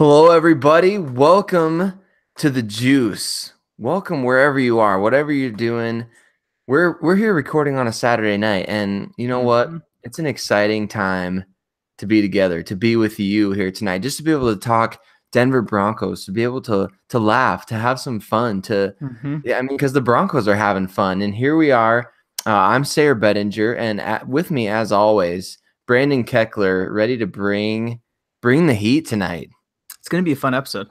Hello, everybody. Welcome to the Juice. Welcome wherever you are, whatever you're doing. We're here recording on a Saturday night, and you know what? It's an exciting time to be together, to be with you here tonight, just to be able to talk Denver Broncos, to be able to laugh, to have some fun, because the Broncos are having fun, and here we are. I'm Sayre Bedinger, and with me, as always, Brandon Keckler, ready to bring the heat tonight. It's going to be a fun episode.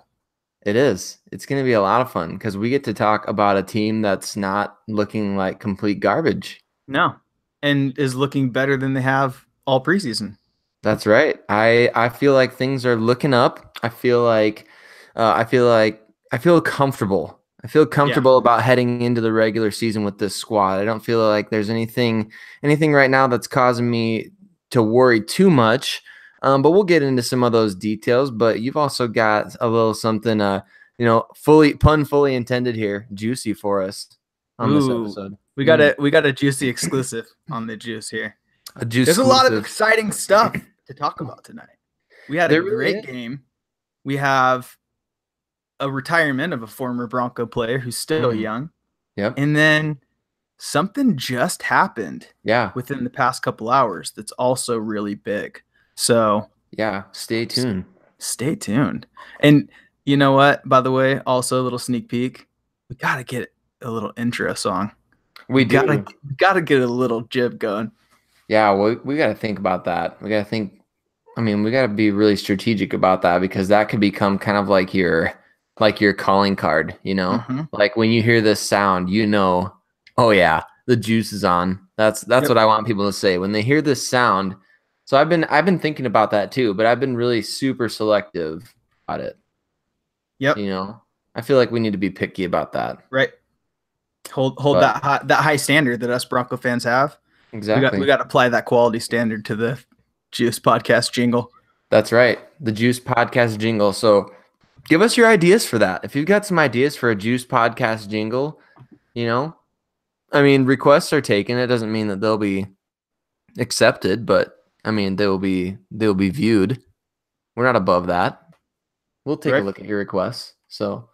It is. It's going to be a lot of fun because we get to talk about a team that's not looking like complete garbage. No, and is looking better than they have all preseason. That's right. I feel like things are looking up. I feel comfortable. I feel comfortable about heading into the regular season with this squad. I don't feel like there's anything right now that's causing me to worry too much. But we'll get into some of those details. But you've also got a little something, fully intended here, juicy for us on this episode. We got a juicy exclusive on the Juice here. There's a lot of exciting stuff to talk about tonight. We had a great game. We have a retirement of a former Bronco player who's still young. Yep. And then something just happened. Yeah. Within the past couple hours that's also really big. So yeah, stay tuned. Stay tuned. And you know what? By the way, also a little sneak peek. We gotta get a little intro song. We gotta get a little jib going. Yeah, we gotta think about that. We gotta be really strategic about that because that could become kind of like your calling card, you know? Like when you hear this sound, you know, oh yeah, the juice is on. That's what I want people to say. When they hear this sound. So I've been thinking about that too, but I've been really super selective about it. Yep. You know, I feel like we need to be picky about that. Right. Hold that high standard that us Bronco fans have. Exactly. We got to apply that quality standard to the Juice podcast jingle. That's right. The Juice podcast jingle. So give us your ideas for that. If you've got some ideas for a Juice podcast jingle, you know, I mean, requests are taken. It doesn't mean that they'll be accepted, but I mean, they'll be viewed. We're not above that. We'll take a look at your requests. So,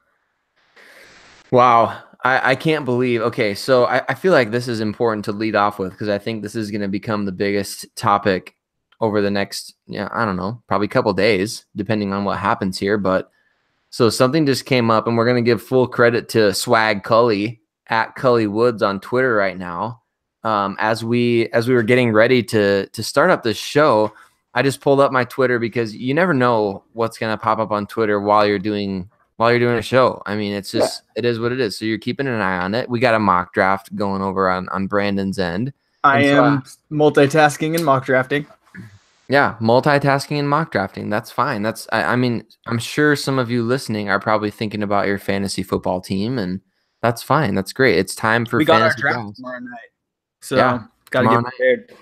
wow, I can't believe. Okay, so I feel like this is important to lead off with because I think this is going to become the biggest topic over the next, I don't know, probably couple days, depending on what happens here. But so something just came up, and we're going to give full credit to Swag Cully at Cully Woods on Twitter right now. As we were getting ready to start up this show, I just pulled up my Twitter because you never know what's gonna pop up on Twitter while you're doing a show. I mean, it's just it is what it is. So you're keeping an eye on it. We got a mock draft going over on Brandon's end. I am multitasking and mock drafting. Yeah, multitasking and mock drafting. That's fine. I mean, I'm sure some of you listening are probably thinking about your fantasy football team, and that's fine. That's great. It's time for fantasy draft tomorrow night. So gotta get prepared.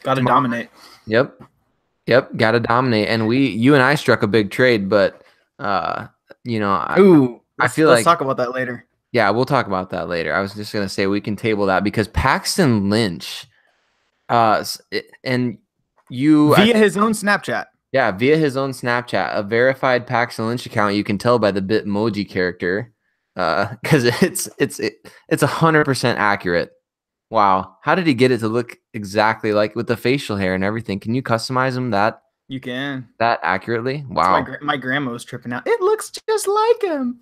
Gotta dominate. Yep. Gotta dominate. And you and I struck a big trade, but I feel let's talk about that later. Yeah, we'll talk about that later. I was just gonna say we can table that because Paxton Lynch, via his own Snapchat. Yeah, via his own Snapchat, a verified Paxton Lynch account. You can tell by the Bitmoji character, because it's 100% accurate. Wow. How did he get it to look exactly like with the facial hair and everything? Can you customize him that? You can. That accurately? Wow. My grandma was tripping out. It looks just like him.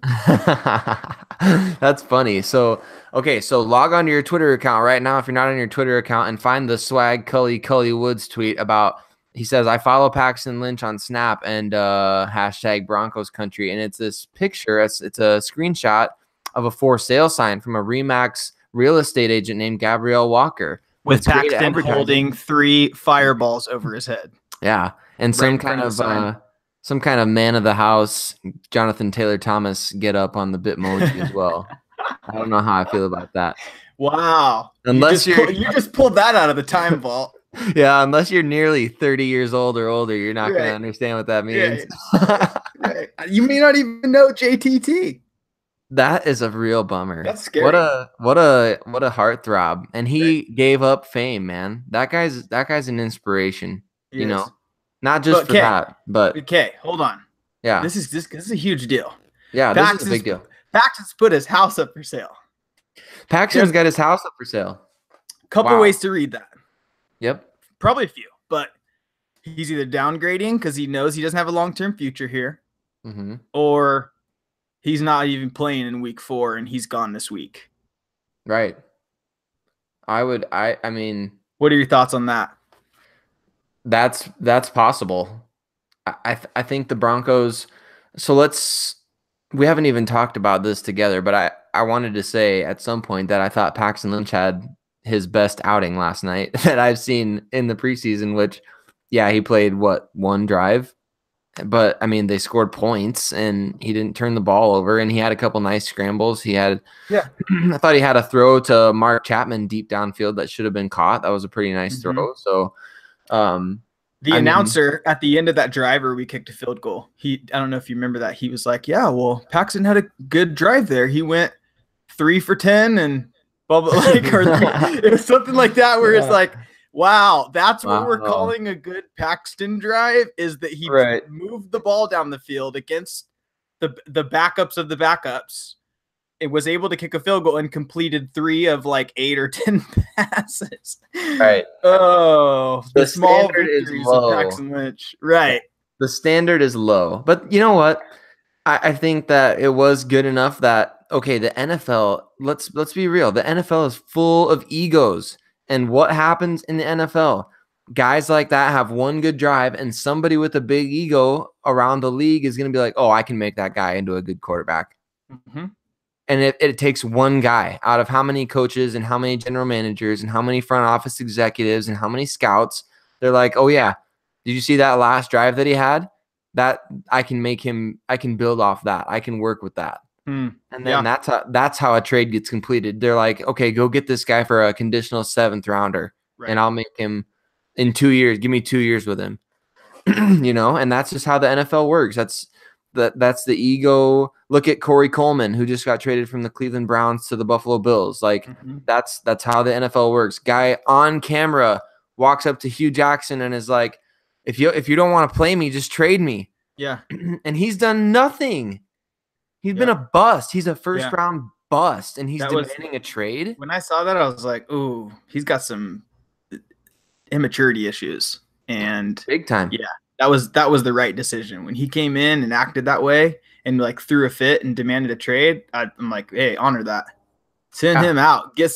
That's funny. So log on to your Twitter account right now if you're not on your Twitter account and find the Swag Cully Woods tweet about, he says, I follow Paxton Lynch on Snap and hashtag Broncos country. And it's this picture. It's a screenshot of a for sale sign from a Remax real estate agent named Gabrielle Walker with Paxton holding 3 fireballs over his head. Yeah, and some kind of man of the house, Jonathan Taylor Thomas, get up on the Bitmoji as well. I don't know how I feel about that. Wow, unless you just pulled that out of the time vault. Yeah, unless you're nearly 30 years old or older, you're not going to understand what that means. Right. You may not even know JTT. That is a real bummer. That's scary. What a heartthrob. And he gave up fame, man. That guy's an inspiration. You know, not just for that, but okay, hold on. Yeah. This is a huge deal. Yeah, this is a big deal. Paxton's put his house up for sale. Paxton's got his house up for sale. Couple ways to read that. Yep. Probably a few, but he's either downgrading because he knows he doesn't have a long-term future here, or he's not even playing in week 4 and he's gone this week. Right. I mean, what are your thoughts on that? That's possible. I think the Broncos. So we haven't even talked about this together, but I wanted to say at some point that I thought Paxton Lynch had his best outing last night that I've seen in the preseason, which, yeah, he played one drive, but I mean, they scored points and he didn't turn the ball over, and he had a couple nice scrambles. I thought he had a throw to Mark Chapman deep downfield that should have been caught. That was a pretty nice throw. So, the announcer at the end of that drive where we kicked a field goal, I don't know if you remember that. He was like, yeah, well, Paxton had a good drive there. He went 3 for 10 and blah, blah, it was something like that where it's like, wow, that's what we're calling a good Paxton drive, is that he moved the ball down the field against the backups of the backups. It was able to kick a field goal and completed 3 of like 8 or 10 passes. Right. Oh, the small victories of Paxton Lynch. Right. The standard is low. But you know what? I think that it was good enough that, okay, the NFL, let's be real. The NFL is full of egos. And what happens in the NFL? Guys like that have one good drive, and somebody with a big ego around the league is going to be like, oh, I can make that guy into a good quarterback. And it takes one guy out of how many coaches and how many general managers and how many front office executives and how many scouts. They're like, oh, yeah, did you see that last drive that he had? That I can build off that. I can work with that. And then that's how a trade gets completed. They're like, okay, go get this guy for a conditional 7th rounder, and I'll make him in 2 years. Give me 2 years with him, and that's just how the NFL works. That's the ego. Look at Corey Coleman, who just got traded from the Cleveland Browns to the Buffalo Bills. Like that's how the NFL works. Guy on camera walks up to Hugh Jackson and is like, if you don't want to play me, just trade me. Yeah. And he's done nothing. He's been a bust. He's a first round bust, and he's demanding a trade. When I saw that, I was like, ooh, he's got some immaturity issues. And big time. Yeah. That was the right decision. When he came in and acted that way and like threw a fit and demanded a trade, I'm like, hey, honor that. Send him out. Get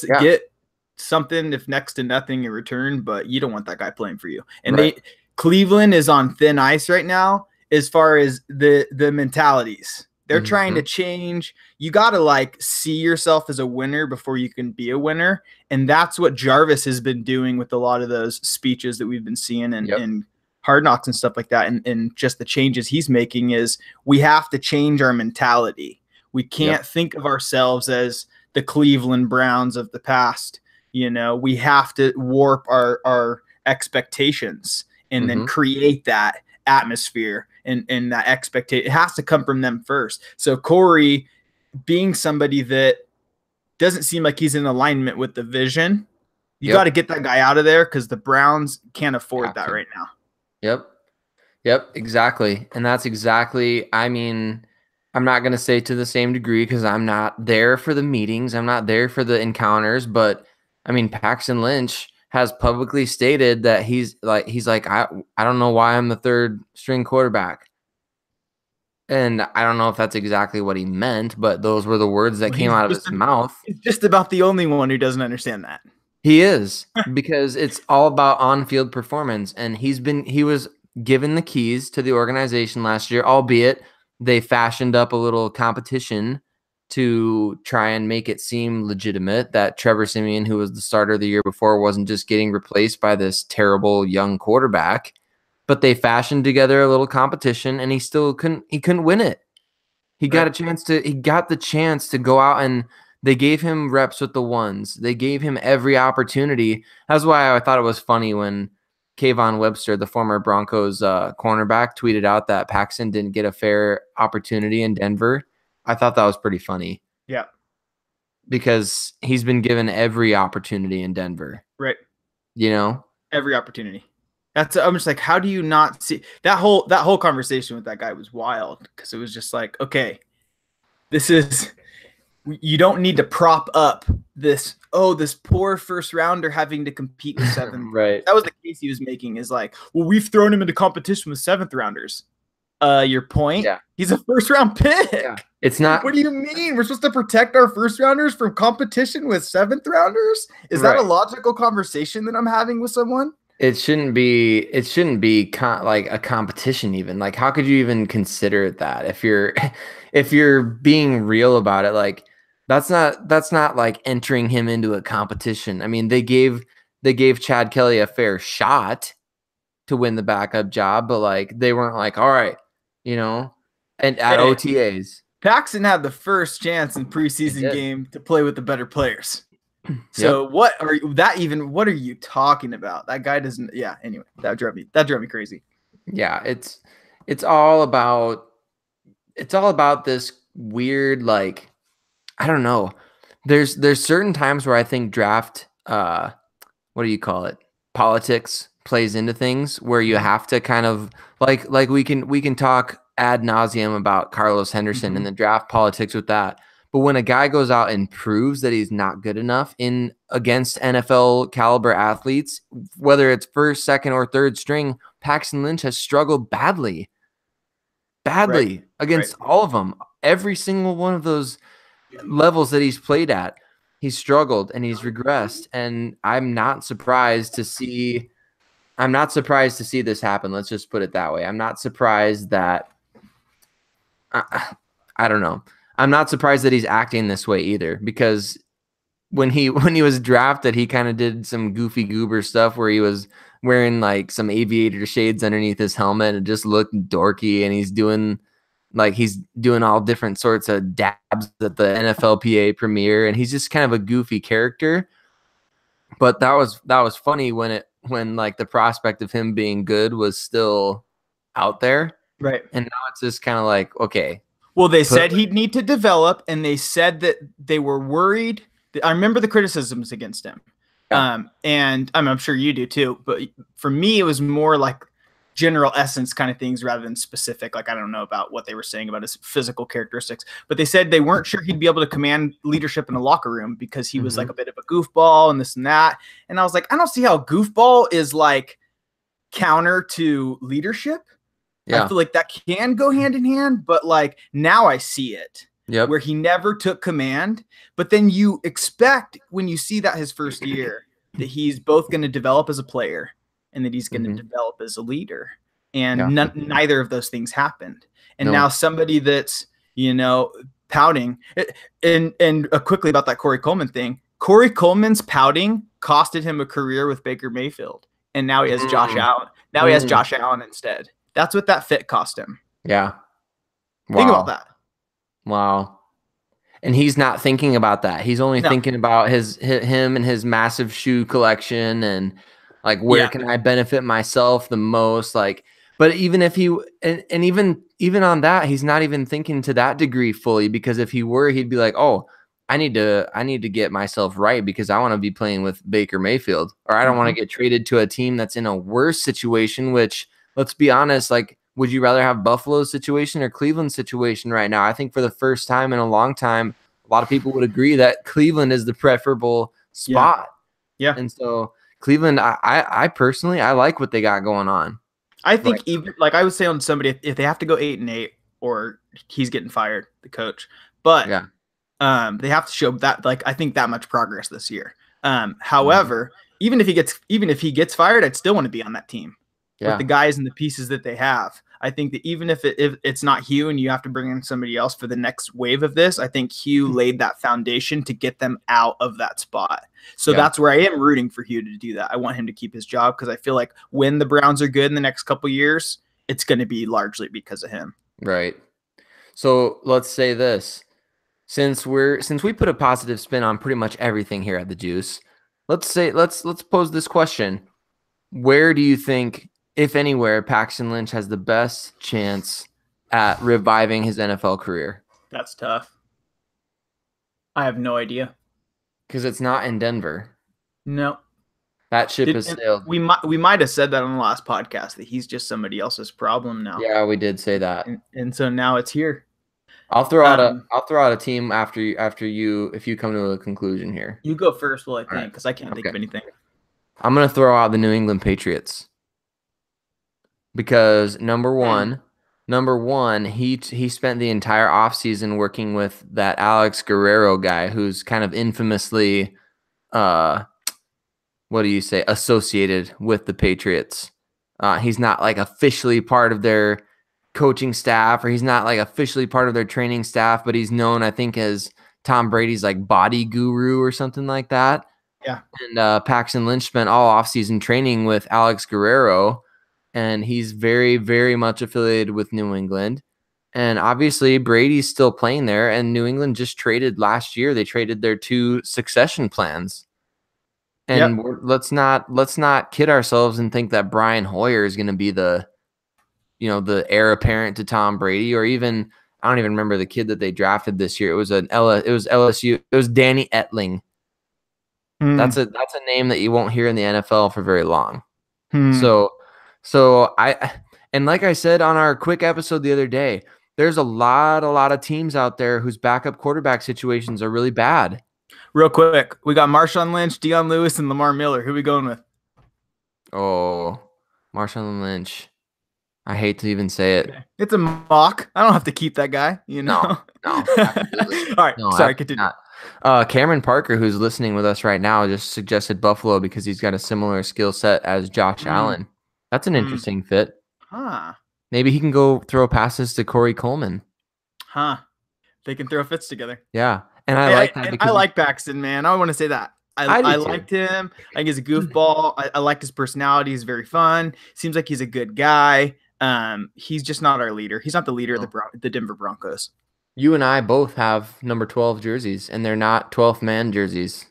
something, if next to nothing in return, but you don't want that guy playing for you. And Cleveland is on thin ice right now as far as the mentalities. They're trying to change. You got to like see yourself as a winner before you can be a winner. And that's what Jarvis has been doing with a lot of those speeches that we've been seeing in Hard Knocks and stuff like that. And just the changes he's making is we have to change our mentality. We can't think of ourselves as the Cleveland Browns of the past. We have to warp our expectations and then create that atmosphere and that expectation. It has to come from them first. So Corey, being somebody that doesn't seem like he's in alignment with the vision, you got to get that guy out of there, because the Browns can't afford that right now. Yep, exactly. And that's exactly, I mean, I'm not going to say to the same degree because I'm not there for the meetings. I'm not there for the encounters, but I mean, Paxton Lynch has publicly stated that he's like, I don't know why I'm the 3rd string quarterback. And I don't know if that's exactly what he meant, but those were the words that came out of his mouth. He's just about the only one who doesn't understand that. He is, because it's all about on-field performance. And he was given the keys to the organization last year, albeit they fashioned up a little competition to try and make it seem legitimate that Trevor Siemian, who was the starter the year before, wasn't just getting replaced by this terrible young quarterback. But they fashioned together a little competition, and he still couldn't win it. He got the chance to go out, and they gave him reps with the ones. They gave him every opportunity. That's why I thought it was funny when Kayvon Webster, the former Broncos cornerback, tweeted out that Paxton didn't get a fair opportunity in Denver. I thought that was pretty funny. Yeah. Because he's been given every opportunity in Denver. Right. You know? Every opportunity. I'm just like, how do you not see that whole conversation with that guy was wild because it was just like, okay, this is you don't need to prop up this poor first rounder having to compete with seventh. Right. That was the case he was making is like, well, we've thrown him into competition with seventh rounders. Your point? Yeah. He's a first round pick. Yeah. It's not. What do you mean? We're supposed to protect our first rounders from competition with seventh rounders? Is that a logical conversation that I'm having with someone? It shouldn't be. It shouldn't be like a competition. Even like, how could you even consider that if you're, if you're being real about it? Like, that's not like entering him into a competition. I mean, they gave Chad Kelly a fair shot to win the backup job, but like they weren't like, all right, and at OTAs. Paxton had the first chance in preseason game to play with the better players. So what are you talking about? That guy doesn't. Yeah. Anyway, that drove me crazy. Yeah, it's all about this weird, like, I don't know. There's certain times where I think draft what do you call it? Politics plays into things where you have to kind of like we can talk ad nauseum about Carlos Henderson and the draft politics with that. But when a guy goes out and proves that he's not good enough against NFL caliber athletes, whether it's first, second, or third string, Paxton Lynch has struggled badly against all of them. Every single one of those levels that he's played at, he's struggled and he's regressed. And I'm not surprised to see this happen. Let's just put it that way. I'm not surprised that I don't know. I'm not surprised that he's acting this way either, because when he was drafted, he kind of did some goofy goober stuff where he was wearing like some aviator shades underneath his helmet and just looked dorky, and he's doing all different sorts of dabs at the NFLPA premiere, and he's just kind of a goofy character. But that was funny when like the prospect of him being good was still out there. Right. And now it's just kind of like, okay. Well, they said he'd need to develop, and they said that they were worried. I remember the criticisms against him. Yeah. And I'm sure you do too. But for me, it was more like general essence kind of things rather than specific. Like, I don't know about what they were saying about his physical characteristics, but they said they weren't sure he'd be able to command leadership in a locker room because he was like a bit of a goofball and this and that. And I was like, I don't see how goofball is like counter to leadership. Yeah. I feel like that can go hand in hand, but like now I see it. Yep. Where he never took command, but then you expect when you see that his first year that he's both going to develop as a player and that he's going to develop as a leader. And neither of those things happened. And now somebody that's, pouting and quickly about that Corey Coleman thing, Corey Coleman's pouting costed him a career with Baker Mayfield. And now he has Josh Allen. Now he has Josh Allen instead. That's what that fit cost him. Yeah. Wow. Think about that. Wow. And he's not thinking about that. He's only thinking about him and his massive shoe collection and like, where can I benefit myself the most? Like, but even if he, and even on that, he's not even thinking to that degree fully, because if he were, he'd be like, oh, I need to get myself right because I want to be playing with Baker Mayfield, or I don't want to get traded to a team that's in a worse situation, which, let's be honest, like, would you rather have Buffalo's situation or Cleveland's situation right now? I think for the first time in a long time, a lot of people would agree that Cleveland is the preferable spot. Yeah. And so Cleveland, I personally, I like what they got going on. I think even like I would say on somebody, if they have to go 8-8 or he's getting fired, the coach, but they have to show that, like, I think that much progress this year. However, even if he gets fired, I'd still want to be on that team. With the guys and the pieces that they have. I think that even if it's not Hugh and you have to bring in somebody else for the next wave of this, I think Hugh laid that foundation to get them out of that spot. So that's where I am rooting for Hugh to do that. I want him to keep his job because I feel like when the Browns are good in the next couple of years, it's going to be largely because of him. Right. So let's say this. Since we put a positive spin on pretty much everything here at the Juice, let's pose this question. Where do you think, if anywhere, Paxton Lynch has the best chance at reviving his NFL career? That's tough. I have no idea. Because it's not in Denver. No. That ship has sailed. We might have said that on the last podcast that he's just somebody else's problem now. Yeah, we did say that. And so now it's here. I'll throw out a team after you if you come to a conclusion here. You go first, I think, because I can't think of anything. I'm gonna throw out the New England Patriots because number one, he spent the entire offseason working with that Alex Guerrero guy who's kind of infamously, associated with the Patriots. He's not like officially part of their coaching staff, or he's not like officially part of their training staff, but he's known, I think, as Tom Brady's like body guru or something like that. Yeah. And Paxton Lynch spent all offseason training with Alex Guerrero, and he's very, very much affiliated with New England. And obviously Brady's still playing there, and New England just traded last year. They traded their 2 succession plans. And let's not kid ourselves and think that Brian Hoyer is going to be the heir apparent to Tom Brady, or even, I don't even remember the kid that they drafted this year. It was LSU. It was Danny Etling. That's a name that you won't hear in the NFL for very long. So like I said on our quick episode the other day, there's a lot of teams out there whose backup quarterback situations are really bad. Real quick, we got Marshawn Lynch, Deion Lewis, and Lamar Miller. Who are we going with? Oh, Marshawn Lynch. I hate to even say it. Okay. It's a mock. I don't have to keep that guy, No. All right, sorry, continue. Cameron Parker, who's listening with us right now, just suggested Buffalo because he's got a similar skill set as Josh Allen. That's an interesting fit. Maybe he can go throw passes to Corey Coleman. They can throw fits together. Yeah. And I like Paxton, man. I want to say that. I liked him. I think he's a goofball. I liked his personality. He's very fun. Seems like he's a good guy. He's just not our leader. He's not the leader of the Denver Broncos. You and I both have number 12 jerseys, and they're not 12th man jerseys.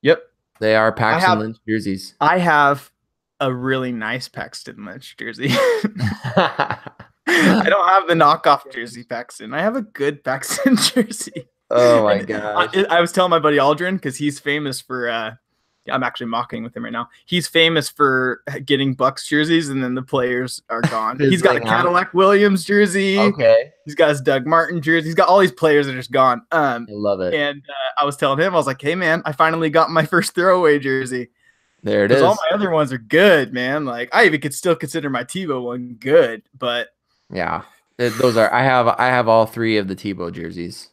Yep. They are Paxton Lynch jerseys. I have a really nice Paxton Lynch jersey. I don't have the knockoff jersey Paxton. I have a good Paxton jersey. Oh my god! I was telling my buddy Aldrin, because he's famous for. I'm actually mocking with him right now. He's famous for getting Bucks jerseys, and then the players are gone. He's got a Cadillac Williams jersey. Okay. He's got his Doug Martin jersey. He's got all these players that are just gone. I love it. And I was telling him, I was like, "Hey man, I finally got my first throwaway jersey." There it is. All my other ones are good, man. Like I even could still consider my Tebow one good, but yeah, those are. I have all 3 of the Tebow jerseys.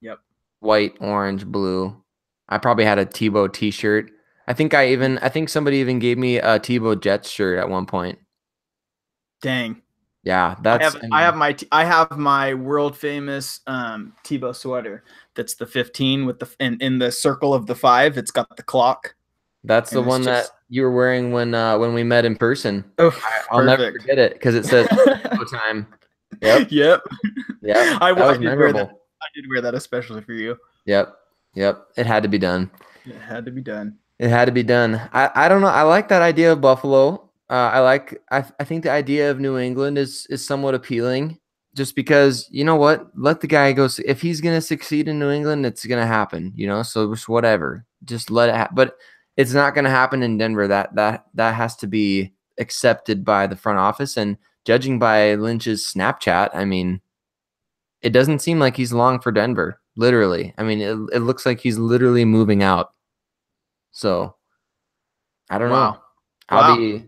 Yep. White, orange, blue. I probably had a Tebow T-shirt. I think somebody even gave me a Tebow Jets shirt at one point. Dang. Yeah, I have my world famous Tebow sweater. That's the 15 with the in the circle of the 5. It's got the clock. That's the one that you were wearing when we met in person. Oh, I'll never forget it because it says Tebow time. Yep. Yeah. I did wear that. I did wear that especially for you. Yep. It had to be done. It had to be done. I don't know. I like that idea of Buffalo. I think the idea of New England is somewhat appealing, just because, you know what? Let the guy go. If he's going to succeed in New England, it's going to happen, so just whatever. Just let it happen. But it's not going to happen in Denver. That has to be accepted by the front office. And judging by Lynch's Snapchat, I mean, it doesn't seem like he's long for Denver. Literally. I mean, it looks like he's literally moving out. So I don't know. I'll be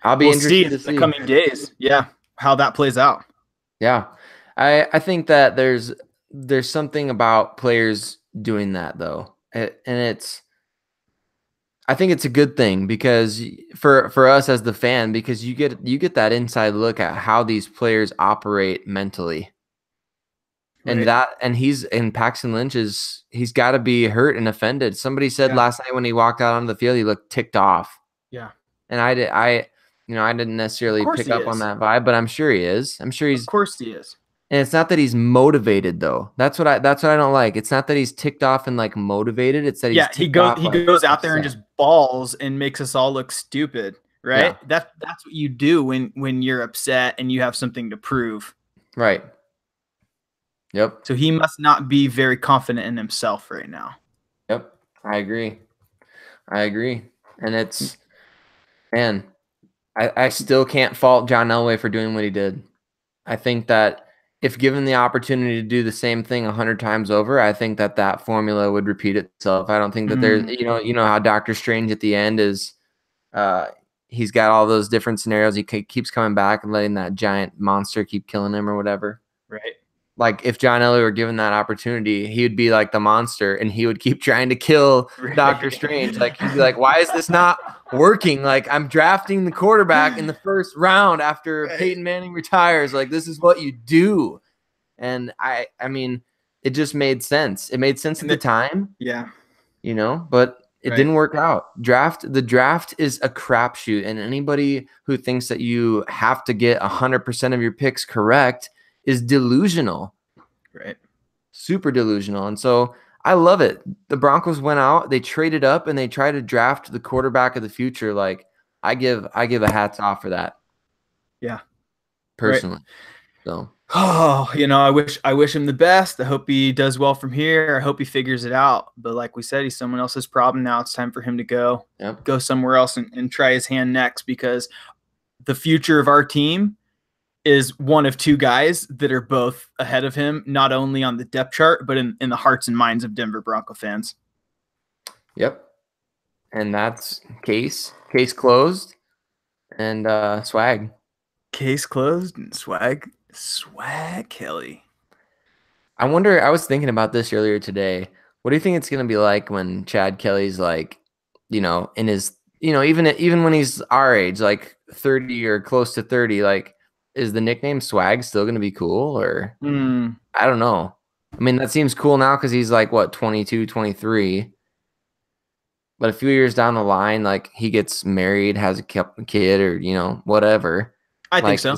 interested to see the coming days. Yeah, how that plays out. Yeah, I think that there's something about players doing that though, and I think it's a good thing because for us as the fan, because you get that inside look at how these players operate mentally. Right. And Paxton Lynch he's got to be hurt and offended. Somebody said last night when he walked out onto the field, he looked ticked off. Yeah. And I didn't necessarily pick up on that vibe, but I'm sure he is. Of course he is. And it's not that he's motivated though. That's what I don't like. It's not that he's ticked off and like motivated. It's that he goes out there and just balls and makes us all look stupid, right? Yeah. That's what you do when you're upset and you have something to prove. Right. Yep. So he must not be very confident in himself right now. Yep. I agree. And it's, man, I still can't fault John Elway for doing what he did. I think that if given the opportunity to do the same thing 100 times over, I think that formula would repeat itself. I don't think that there's, you know how Doctor Strange at the end is, he's got all those different scenarios. He keeps coming back and letting that giant monster keep killing him or whatever. Right. Like if John Elway were given that opportunity, he would be like the monster and he would keep trying to kill Doctor Strange. Like he'd be like, why is this not working? Like I'm drafting the quarterback in the first round after Peyton Manning retires. Like this is what you do. And I mean, it just made sense. It made sense at the time. Yeah. You know, but it didn't work out. The draft is a crapshoot. And anybody who thinks that you have to get 100% of your picks correct is delusional. Right. Super delusional. And so I love it. The Broncos went out, they traded up, and they tried to draft the quarterback of the future. Like I give a hats off for that. Yeah. Personally. So you know, I wish him the best. I hope he does well from here. I hope he figures it out. But like we said, he's someone else's problem now. It's time for him to go. Yep. Go somewhere else and try his hand next, because the future of our team is one of two guys that are both ahead of him, not only on the depth chart, but in the hearts and minds of Denver Bronco fans. Yep. And that's case closed and swag. Case closed and swag Kelly. I wonder, I was thinking about this earlier today. What do you think it's going to be like when Chad Kelly's like, you know, in his, you know, even when he's our age, like 30 or close to 30, like, is the nickname Swag still going to be cool? Or I don't know. I mean, that seems cool now because he's like, what, 22, 23. But a few years down the line, like he gets married, has a kid, or, you know, whatever. I think so.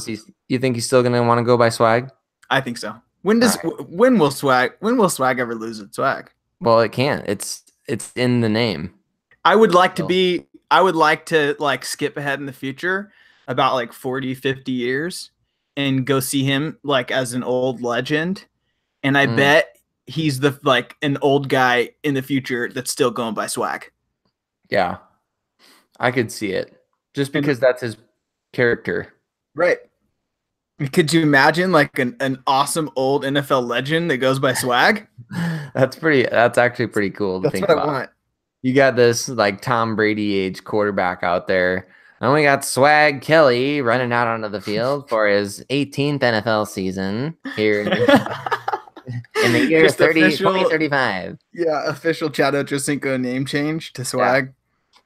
You think he's still going to want to go by Swag? I think so. When will Swag ever lose its swag? Well, it can't. It's in the name. I would like to like skip ahead in the future about like 40, 50 years and go see him like as an old legend. And I bet he's an old guy in the future that's still going by Swag. Yeah. I could see it just because that's his character. Right. Could you imagine like an awesome old NFL legend that goes by Swag? That's actually pretty cool to think about. That's what I want. You got this like Tom Brady age quarterback out there. And we got Swag Kelly running out onto the field for his 18th NFL season here in the year 2035. Yeah, official Chad Ochocinco name change to Swag. Yeah.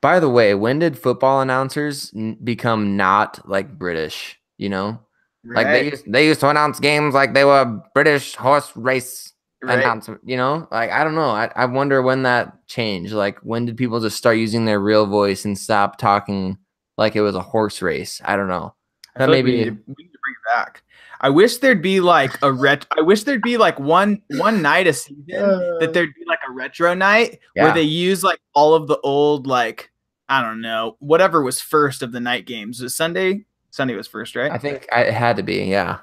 By the way, when did football announcers become not like British, you know? Right. Like they used to announce games like they were British horse race announcement, you know? Like, I don't know. I wonder when that changed. Like, when did people just start using their real voice and stop talking like it was a horse race? I don't know. That maybe we need to bring it back. I wish there'd be like one night a season that there'd be like a retro night where they use like all of the old, like, I don't know, whatever was first of the night games. Was it Sunday? Sunday was first, right? I think it had to be, yeah.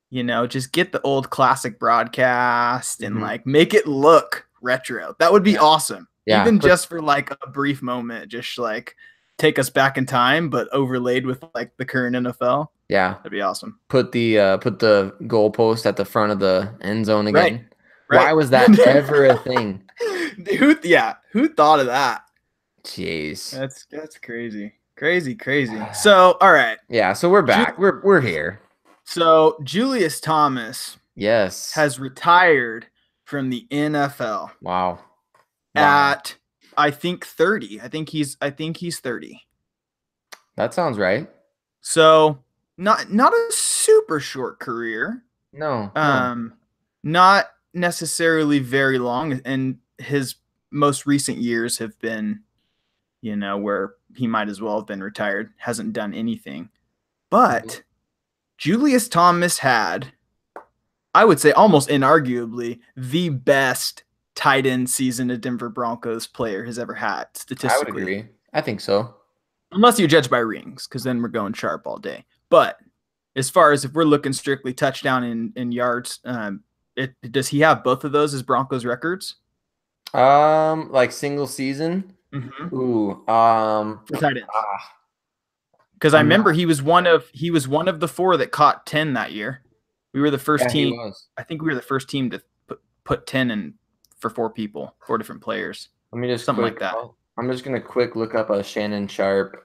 You know, just get the old classic broadcast and like make it look retro. That would be awesome. Yeah. Even just for like a brief moment, just like take us back in time, but overlaid with like the current NFL. Yeah. That'd be awesome. Put the goalpost at the front of the end zone again. Right. Why was that ever a thing? Who thought of that? Jeez. That's crazy. Crazy. So, all right. Yeah, so we're back. We're here. So, Julius Thomas has retired from the NFL. Wow. At I think 30. I think he's 30. That sounds right. So, not a super short career. No. Not necessarily very long, and his most recent years have been, you know, where he might as well have been retired, hasn't done anything. But Julius Thomas had, I would say almost inarguably, the best tight end season a Denver Broncos player has ever had, statistically. I would agree. I think so. Unless you judge by rings, because then we're going sharp all day. But as far as if we're looking strictly touchdown and yards, does he have both of those as Broncos records? Like single season? Mm-hmm. Ooh, For tight ends. Because I remember he was one of the 4 that caught 10 that year. We were the first team. He was. I think we were the first team to put 10 in for 4 people, 4 different players. Let me just something like that. I'm just gonna quick look up a Shannon Sharp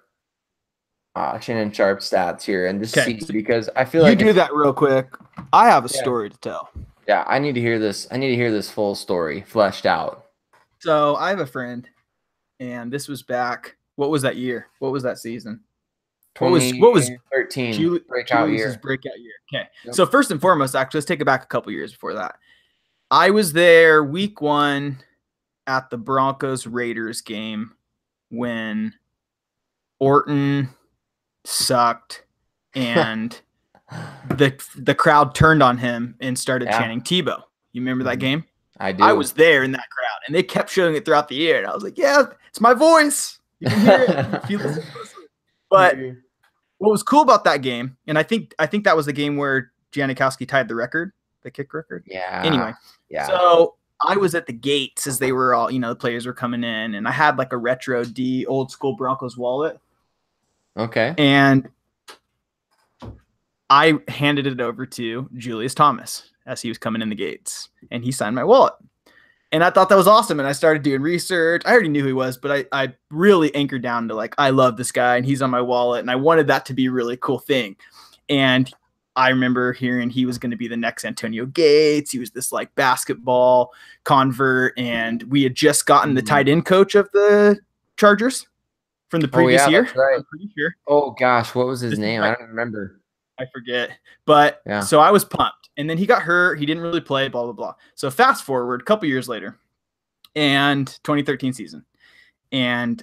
stats here and just see, because I feel like you do that real quick. I have a story to tell. Yeah, I need to hear this. I need to hear this full story fleshed out. So I have a friend, and this was back. What was that year? What was that season? What was 13 breakout year? Breakout year. Okay. Yep. So first and foremost, actually, let's take it back a couple years before that. I was there week 1 at the Broncos Raiders game when Orton sucked and the crowd turned on him and started chanting Tebow. You remember that game? I do. I was there in that crowd, and they kept showing it throughout the year, and I was like, "Yeah, it's my voice. You can hear it. You feel it." But what was cool about that game, and I think that was the game where Janikowski tied the record, the kick record. Yeah. Anyway, so I was at the gates as they were all, the players were coming in, and I had like a retro D old school Broncos wallet. Okay. And I handed it over to Julius Thomas as he was coming in the gates, and he signed my wallet. And I thought that was awesome. And I started doing research. I already knew who he was, but I really anchored down to like, I love this guy and he's on my wallet. And I wanted that to be a really cool thing. And I remember hearing he was going to be the next Antonio Gates. He was this like basketball convert. And we had just gotten the tight end coach of the Chargers from the previous year. That's right. I'm pretty sure. Oh gosh, what was his name? I don't remember. I forget. But so I was pumped. And then he got hurt. He didn't really play, blah, blah, blah. So fast forward a couple years later, and 2013 season. And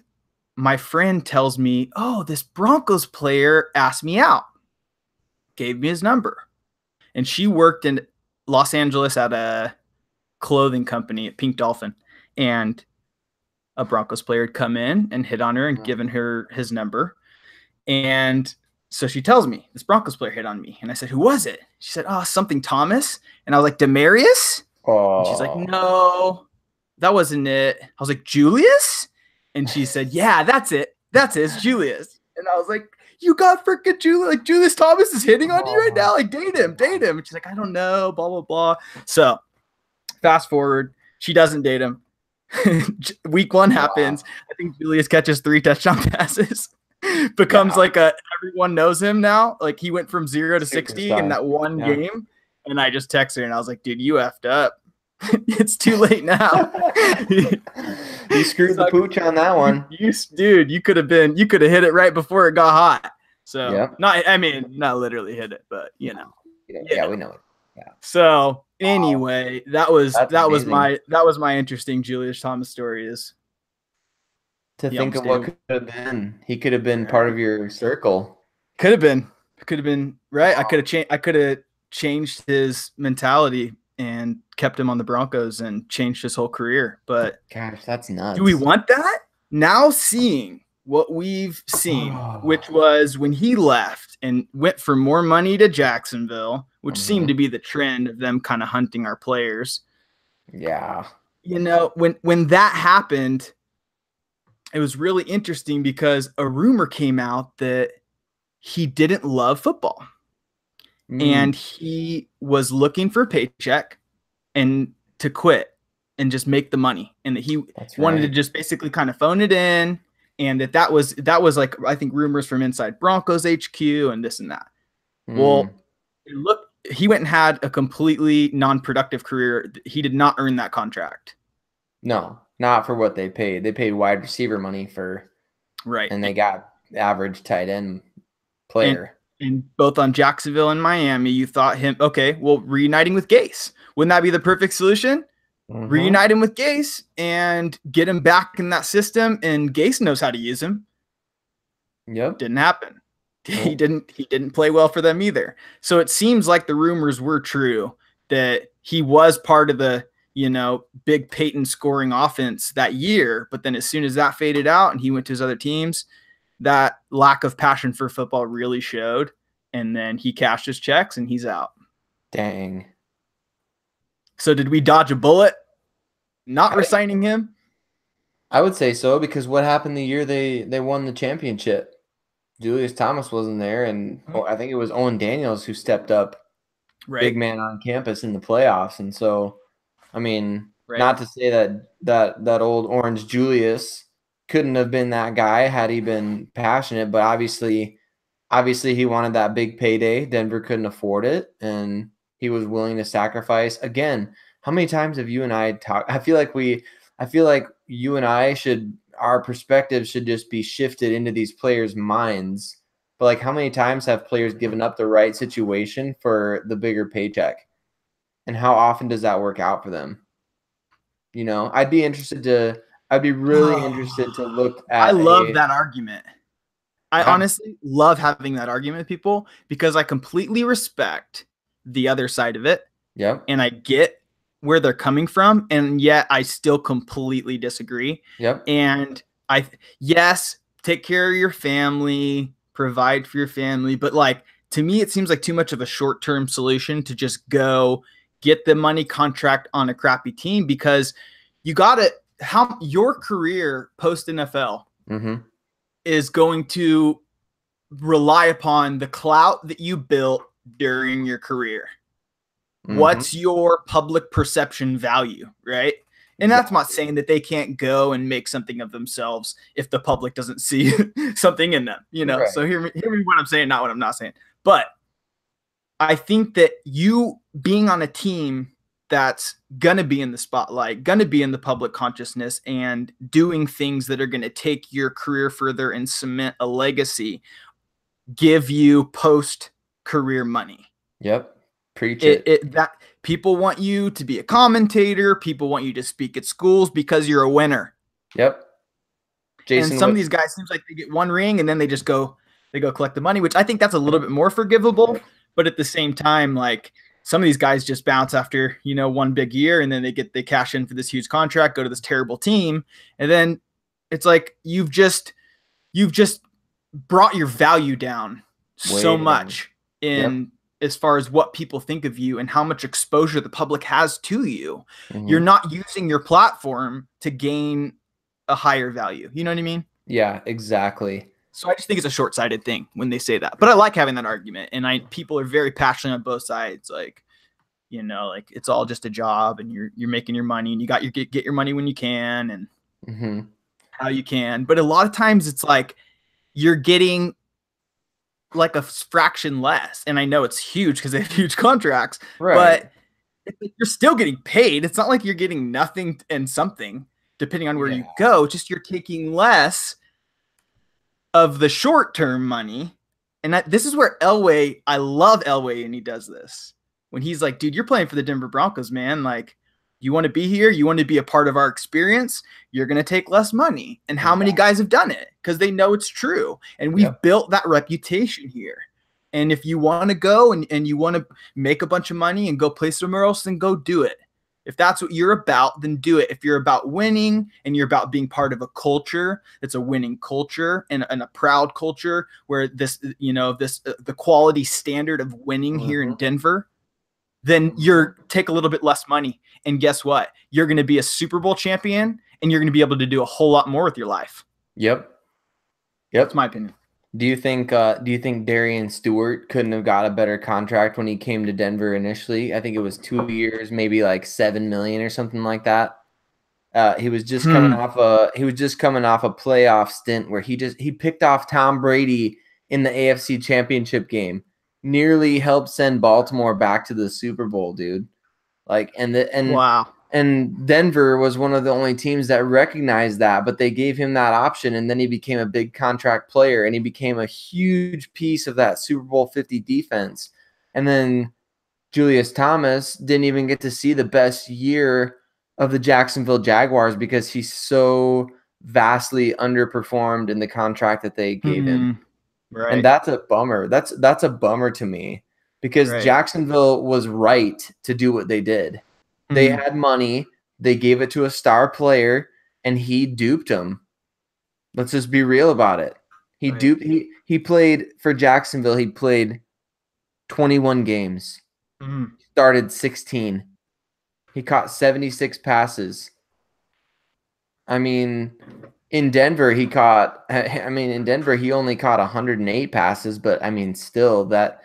my friend tells me, oh, this Broncos player asked me out, gave me his number. And she worked in Los Angeles at a clothing company at Pink Dolphin. And a Broncos player had come in and hit on her and given her his number. And so she tells me, this Broncos player hit on me. And I said, who was it? She said, oh, something Thomas. And I was like, Demarius? And she's like, no, that wasn't it. I was like, Julius? And she said, yeah, that's it. That's it. It's Julius. And I was like, you got freaking Julius. Like, Julius Thomas is hitting on you right now. Like, date him. And she's like, I don't know, blah, blah, blah. So fast forward, she doesn't date him. Week 1 happens. I think Julius catches 3 touchdown passes. Becomes like everyone knows him now. Like he went from 0 to 60 in that one game. And I just texted her and I was like, dude, you effed up. It's too late now. You screwed the pooch on that one. You could have hit it right before it got hot. So not literally hit it, but we know it. Yeah. So anyway, that was my interesting Julius Thomas story is. To think of what could have been. He could have been part of your circle. Could have been right. I could have changed his mentality and kept him on the Broncos and changed his whole career. But gosh, that's nuts. Do we want that? Now seeing what we've seen, which was when he left and went for more money to Jacksonville, which seemed to be the trend of them kind of hunting our players. Yeah. When that happened, it was really interesting because a rumor came out that he didn't love football and he was looking for a paycheck and to quit and just make the money. And that he wanted to just basically kind of phone it in. And that was like, I think rumors from inside Broncos HQ and this and that. Well, he went and had a completely non-productive career. He did not earn that contract. No. Not for what they paid. They paid wide receiver money for, and they got average tight end player. And both on Jacksonville and Miami, you thought reuniting with Gase. Wouldn't that be the perfect solution? Reunite him with Gase and get him back in that system, and Gase knows how to use him. Yep. Didn't happen. He didn't play well for them either. So it seems like the rumors were true that he was part of the big Peyton scoring offense that year. But then as soon as that faded out and he went to his other teams, that lack of passion for football really showed. And then he cashed his checks and he's out. Dang. So did we dodge a bullet? Not resigning him? I would say so, because what happened the year they won the championship? Julius Thomas wasn't there, and I think it was Owen Daniels who stepped up, big man on campus in the playoffs. And so, I mean, not to say that old Orange Julius couldn't have been that guy had he been passionate, but obviously he wanted that big payday. Denver couldn't afford it, and he was willing to sacrifice. Again, how many times have you and I talked? I feel like you and I our perspective should just be shifted into these players' minds. But like, how many times have players given up the right situation for the bigger paycheck? And how often does that work out for them? You know, I'd be really interested to look at I love that argument. I honestly love having that argument with people because I completely respect the other side of it. Yep. And I get where they're coming from, and yet I still completely disagree. Yep. And yes, take care of your family, provide for your family, but like, to me, it seems like too much of a short-term solution to just go get the money contract on a crappy team, because you got to your career post NFL is going to rely upon the clout that you built during your career. What's your public perception value, right? And that's not saying that they can't go and make something of themselves if the public doesn't see something in them, you know? Right. So hear me what I'm saying, not what I'm not saying. But I think that you being on a team that's going to be in the spotlight, going to be in the public consciousness, and doing things that are going to take your career further and cement a legacy, give you post-career money. Yep. Preach it. That people want you to be a commentator. People want you to speak at schools because you're a winner. Yep. Jason, and some of these guys seems like they get one ring and then they go collect the money, which I think that's a little bit more forgivable. But at the same time, like, some of these guys just bounce after, one big year, and then they cash in for this huge contract, go to this terrible team. And then it's like, you've just brought your value down so much in as far as what people think of you and how much exposure the public has to you. You're not using your platform to gain a higher value. You know what I mean? Yeah, exactly. So I just think it's a short-sighted thing when they say that. But I like having that argument, and people are very passionate on both sides. Like, like, it's all just a job, and you're making your money, and you get your money when you can and how you can. But a lot of times it's like you're getting like a fraction less. And I know it's huge because they have huge contracts, but you're still getting paid. It's not like you're getting nothing and something, depending on where you go. Just you're taking less of the short-term money. And this is where Elway, I love Elway, and he does this. When he's like, dude, you're playing for the Denver Broncos, man. Like, you want to be here? You want to be a part of our experience? You're going to take less money. And how many guys have done it? Because they know it's true. And we've built that reputation here. And if you want to go and you want to make a bunch of money and go play somewhere else, then go do it. If that's what you're about, then do it. If you're about winning and you're about being part of a culture that's a winning culture and a proud culture where the quality standard of winning here in Denver, then take a little bit less money. And guess what? You're going to be a Super Bowl champion, and you're going to be able to do a whole lot more with your life. Yep. That's my opinion. Do you think Darian Stewart couldn't have got a better contract when he came to Denver initially? I think it was 2 years, maybe like $7 million or something like that. He was just coming off a playoff stint where he picked off Tom Brady in the AFC Championship game. Nearly helped send Baltimore back to the Super Bowl, dude. Like, wow. And Denver was one of the only teams that recognized that, but they gave him that option, and then he became a big contract player, and he became a huge piece of that Super Bowl 50 defense. And then Julius Thomas didn't even get to see the best year of the Jacksonville Jaguars because he's so vastly underperformed in the contract that they gave him. Right. And that's a bummer. That's a bummer to me because Jacksonville was right to do what they did. They had money. They gave it to a star player, and he duped him. Let's just be real about it. He played for Jacksonville. He played 21 games. Started 16. He caught 76 passes. I mean, in Denver, he only caught 108 passes, but I mean, still that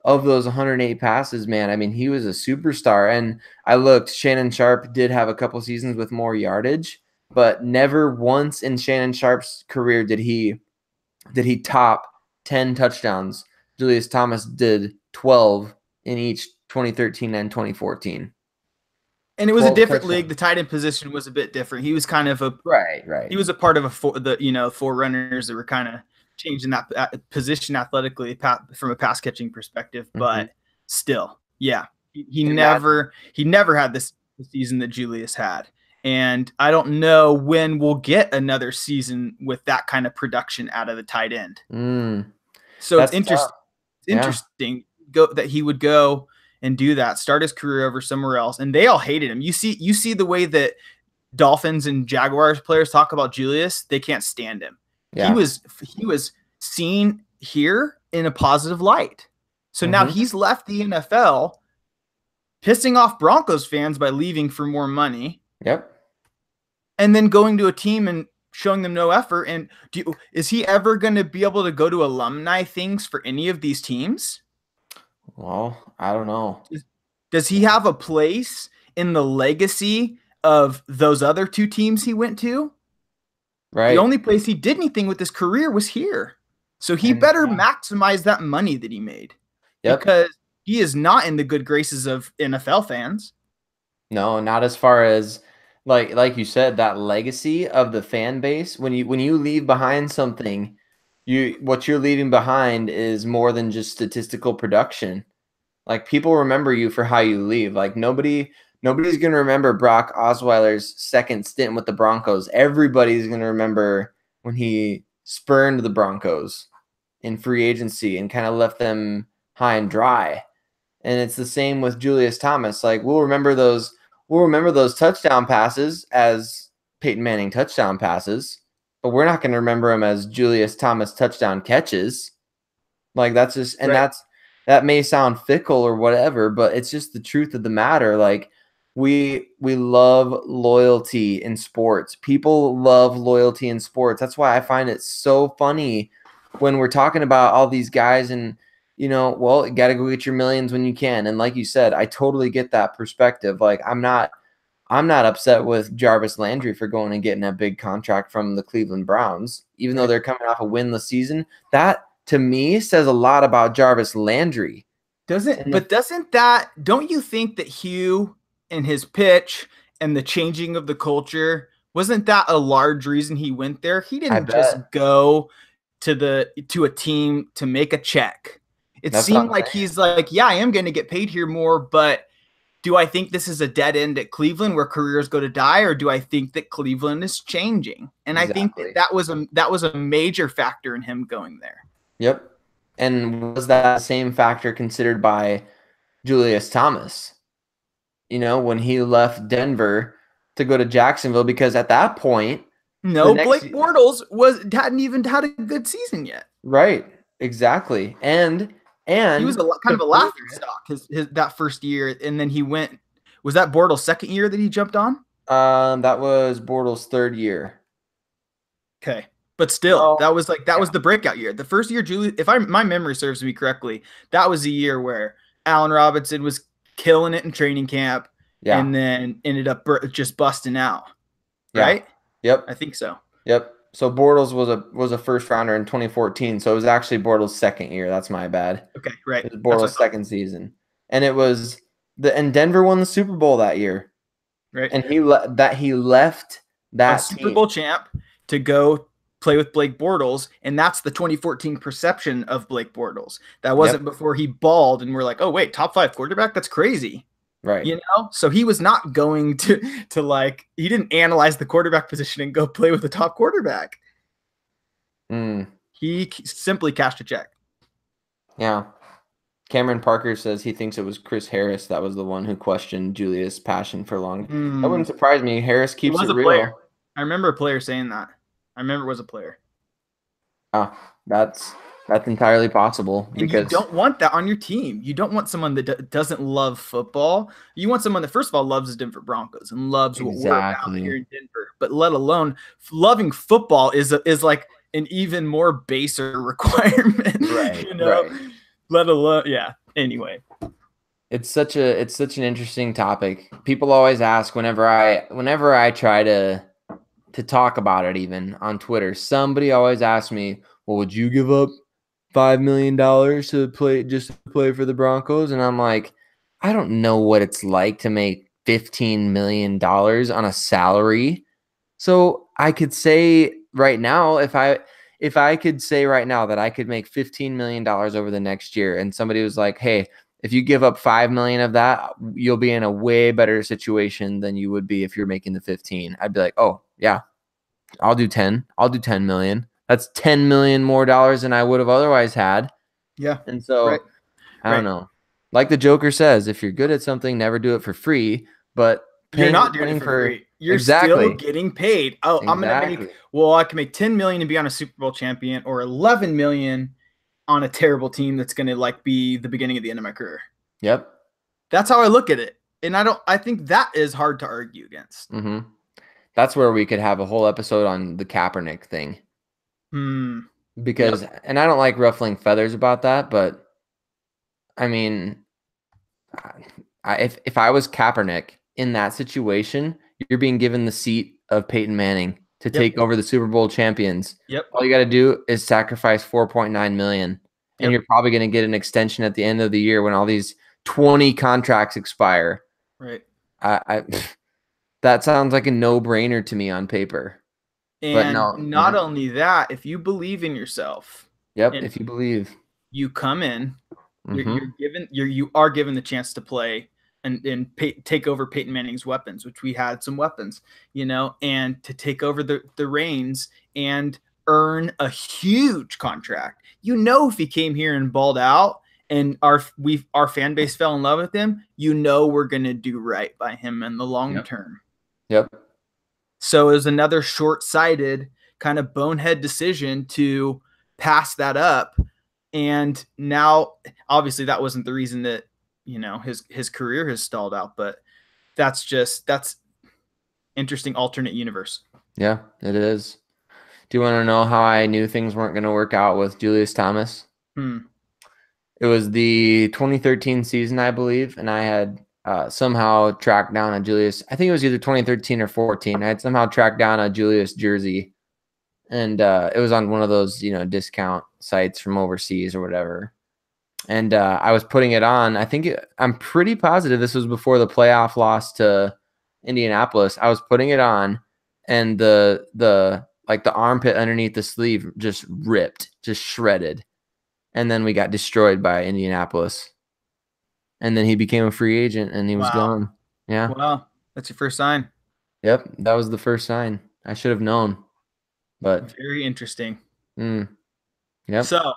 of those 108 passes, man, I mean, he was a superstar. And I looked, Shannon Sharp did have a couple seasons with more yardage, but never once in Shannon Sharp's career did he top 10 touchdowns. Julius Thomas did 12 in each 2013 and 2014. And it was a different league. The tight end position was a bit different. He was kind of a right. He was a part of four runners that were kind of changing that position athletically from a pass catching perspective. But still, yeah, he never had this season that Julius had. And I don't know when we'll get another season with that kind of production out of the tight end. So it's interesting. Interesting that he would go and do that, start his career over somewhere else, and they all hated him. You see the way that Dolphins and Jaguars players talk about Julius; they can't stand him. Yeah. He was seen here in a positive light. So now he's left the NFL, pissing off Broncos fans by leaving for more money. Yep. And then going to a team and showing them no effort. And is he ever going to be able to go to alumni things for any of these teams? Well, I don't know. Does he have a place in the legacy of those other two teams he went to? Right. The only place he did anything with his career was here. So he better maximize that money that he made. Yep. Because he is not in the good graces of NFL fans. No, not as far as like you said, that legacy of the fan base. When you leave behind something, what you're leaving behind is more than just statistical production. Like, people remember you for how you leave. Like, nobody's going to remember Brock Osweiler's second stint with the Broncos. Everybody's going to remember when he spurned the Broncos in free agency and kind of left them high and dry. And it's the same with Julius Thomas. Like, we'll remember those touchdown passes as Peyton Manning touchdown passes, but we're not going to remember him as Julius Thomas touchdown catches. Like, that's just, and that may sound fickle or whatever, but it's just the truth of the matter. Like, we love loyalty in sports. People love loyalty in sports. That's why I find it so funny when we're talking about all these guys and, you got to go get your millions when you can. And like you said, I totally get that perspective. Like, I'm not upset with Jarvis Landry for going and getting a big contract from the Cleveland Browns, even though they're coming off a winless season. That, to me, says a lot about Jarvis Landry. Don't you think that Hugh and his pitch and the changing of the culture, wasn't that a large reason he went there? He didn't just go to a team to make a check. It seemed like he's like, yeah, I am going to get paid here more, but do I think this is a dead end at Cleveland where careers go to die, or do I think that Cleveland is changing? And I think that was a major factor in him going there. Yep. And was that the same factor considered by Julius Thomas? When he left Denver to go to Jacksonville, because at that point, Blake Bortles hadn't even had a good season yet. Right. Exactly. And he was kind of a laughing stock his that first year, and then he went. Was that Bortles' second year that he jumped on? That was Bortles' third year. Okay, but still, that was the breakout year. The first year, Julius, my memory serves me correctly, that was a year where Allen Robinson was killing it in training camp, and then ended up just busting out. Right? Yep, I think so. Yep. So Bortles was a first rounder in 2014. So it was actually Bortles' second year. That's my bad. Okay, right. It was Bortles' second season, and it was and Denver won the Super Bowl that year. Right. And he left that Super Bowl champ to go play with Blake Bortles, and that's the 2014 perception of Blake Bortles. That wasn't before he balled, and we're like, oh wait, top 5 quarterback? That's crazy. Right. So he was not going to he didn't analyze the quarterback position and go play with the top quarterback. He simply cashed a check. Yeah. Cameron Parker says he thinks it was Chris Harris that was the one who questioned Julius' passion for long. That wouldn't surprise me. Harris keeps it real. Player. I remember a player saying that. I remember it was a player. Oh, that's That's entirely possible And you because don't want that on your team. You don't want someone that doesn't love football. You want someone that, first of all, loves the Denver Broncos and loves what we're about here in Denver. But let alone loving football is like an even more baser requirement. Right. Right. Let alone, yeah. Anyway, it's such an interesting topic. People always ask whenever I try to talk about it, even on Twitter. Somebody always asks me, "Well, would you give up $5 million to play for the Broncos?" And I'm like, I don't know what it's like to make $15 million on a salary. So I could say right now, if I could say right now that I could make $15 million over the next year, and somebody was like, "Hey, if you give up 5 million of that, you'll be in a way better situation than you would be if you're making the 15." I'd be like, "Oh yeah, I'll do 10. I'll do 10 million. That's 10 million more dollars than I would have otherwise had." Yeah. And so I don't know. Like the Joker says, if you're good at something, never do it for free. But you're not doing it for free. You're still getting paid. Oh, exactly. I'm gonna make. Well, I can make 10 million and be on a Super Bowl champion, or 11 million on a terrible team that's gonna like be the beginning of the end of my career. Yep. That's how I look at it, and I think that is hard to argue against. Mm-hmm. That's where we could have a whole episode on the Kaepernick thing. Because, and I don't like ruffling feathers about that, but I mean, if I was Kaepernick in that situation, you're being given the seat of Peyton Manning to take over the Super Bowl champions. Yep. All you got to do is sacrifice 4.9 million, and you're probably going to get an extension at the end of the year when all these 20 contracts expire. Right. That sounds like a no-brainer to me on paper. And not only that, if you believe in yourself. Yep. If you believe, you come in, you are given the chance to play and take over Peyton Manning's weapons, which we had some weapons, and to take over the reins and earn a huge contract. If he came here and balled out and our fan base fell in love with him, we're going to do right by him in the long term. Yep. So it was another short-sighted kind of bonehead decision to pass that up. And now, obviously, that wasn't the reason that, his career has stalled out, but that's interesting alternate universe. Yeah, it is. Do you want to know how I knew things weren't going to work out with Julius Thomas? It was the 2013 season, I believe, and I had somehow tracked down a Julius. I think it was either 2013 or 14. I had somehow tracked down a Julius jersey, and it was on one of those, discount sites from overseas or whatever. And I was putting it on. I'm pretty positive this was before the playoff loss to Indianapolis. I was putting it on, and the armpit underneath the sleeve just ripped, just shredded. And then we got destroyed by Indianapolis. And then he became a free agent, and he was gone. Yeah. Wow. That's your first sign. Yep. That was the first sign. I should have known. But very interesting. Yep. So,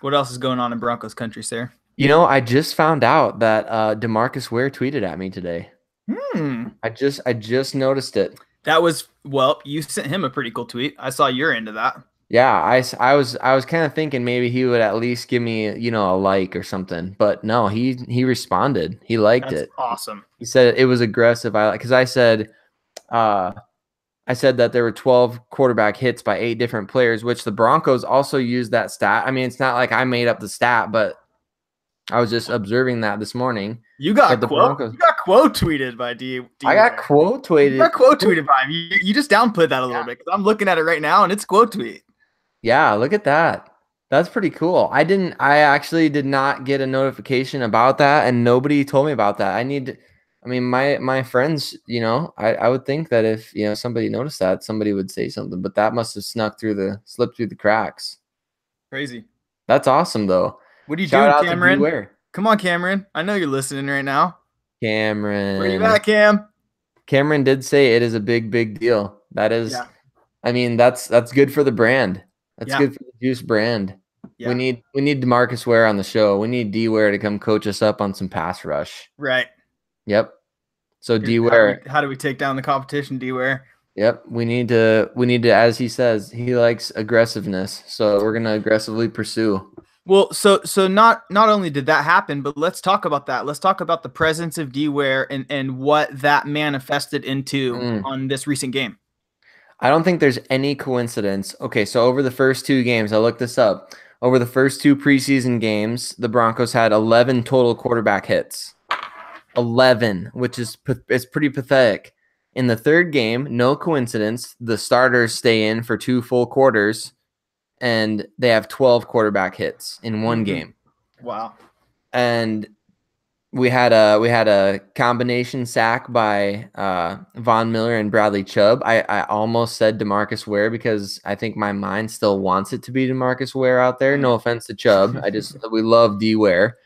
what else is going on in Broncos country, Sayre? I just found out that DeMarcus Ware tweeted at me today. I just noticed it. That was, you sent him a pretty cool tweet. I saw you're into that. Yeah, I was kind of thinking maybe he would at least give me, a like or something. But no, he responded. He liked it. Awesome. He said it was aggressive. Because I said that there were 12 quarterback hits by 8 different players, which the Broncos also used that stat. I mean, it's not like I made up the stat, but I was just observing that this morning. You got quote tweeted by D. I got quote tweeted. You got quote tweeted by him. You just downplayed that a little bit because I'm looking at it right now and it's quote tweet. Yeah, look at that. That's pretty cool. I actually did not get a notification about that, and nobody told me about that. My friends, I would think that if, somebody noticed that, somebody would say something, but that must have slipped through the cracks. Crazy. That's awesome though. What are you doing, Cameron? Come on, Cameron. I know you're listening right now. Cameron. Where you at, Cam? Cameron did say it is a big, big deal. That is, that's good for the brand. That's good for the Juice brand. Yeah. We need DeMarcus Ware on the show. We need D Ware to come coach us up on some pass rush. Right. Yep. So D Ware. How do we take down the competition, D Ware? Yep, we need to, as he says, he likes aggressiveness, so we're gonna aggressively pursue. Well, so not only did that happen, but let's talk about that. Let's talk about the presence of D-Ware and what that manifested into on this recent game. I don't think there's any coincidence. Okay, so over the first 2 games, I looked this up. Over the first 2 preseason games, the Broncos had 11 total quarterback hits. 11, which is pretty pathetic. In the third game, no coincidence, the starters stay in for 2 full quarters, and they have 12 quarterback hits in one game. Wow. And we had a combination sack by Von Miller and Bradley Chubb. I almost said DeMarcus Ware because I think my mind still wants it to be DeMarcus Ware out there. No offense to Chubb. We love D Ware.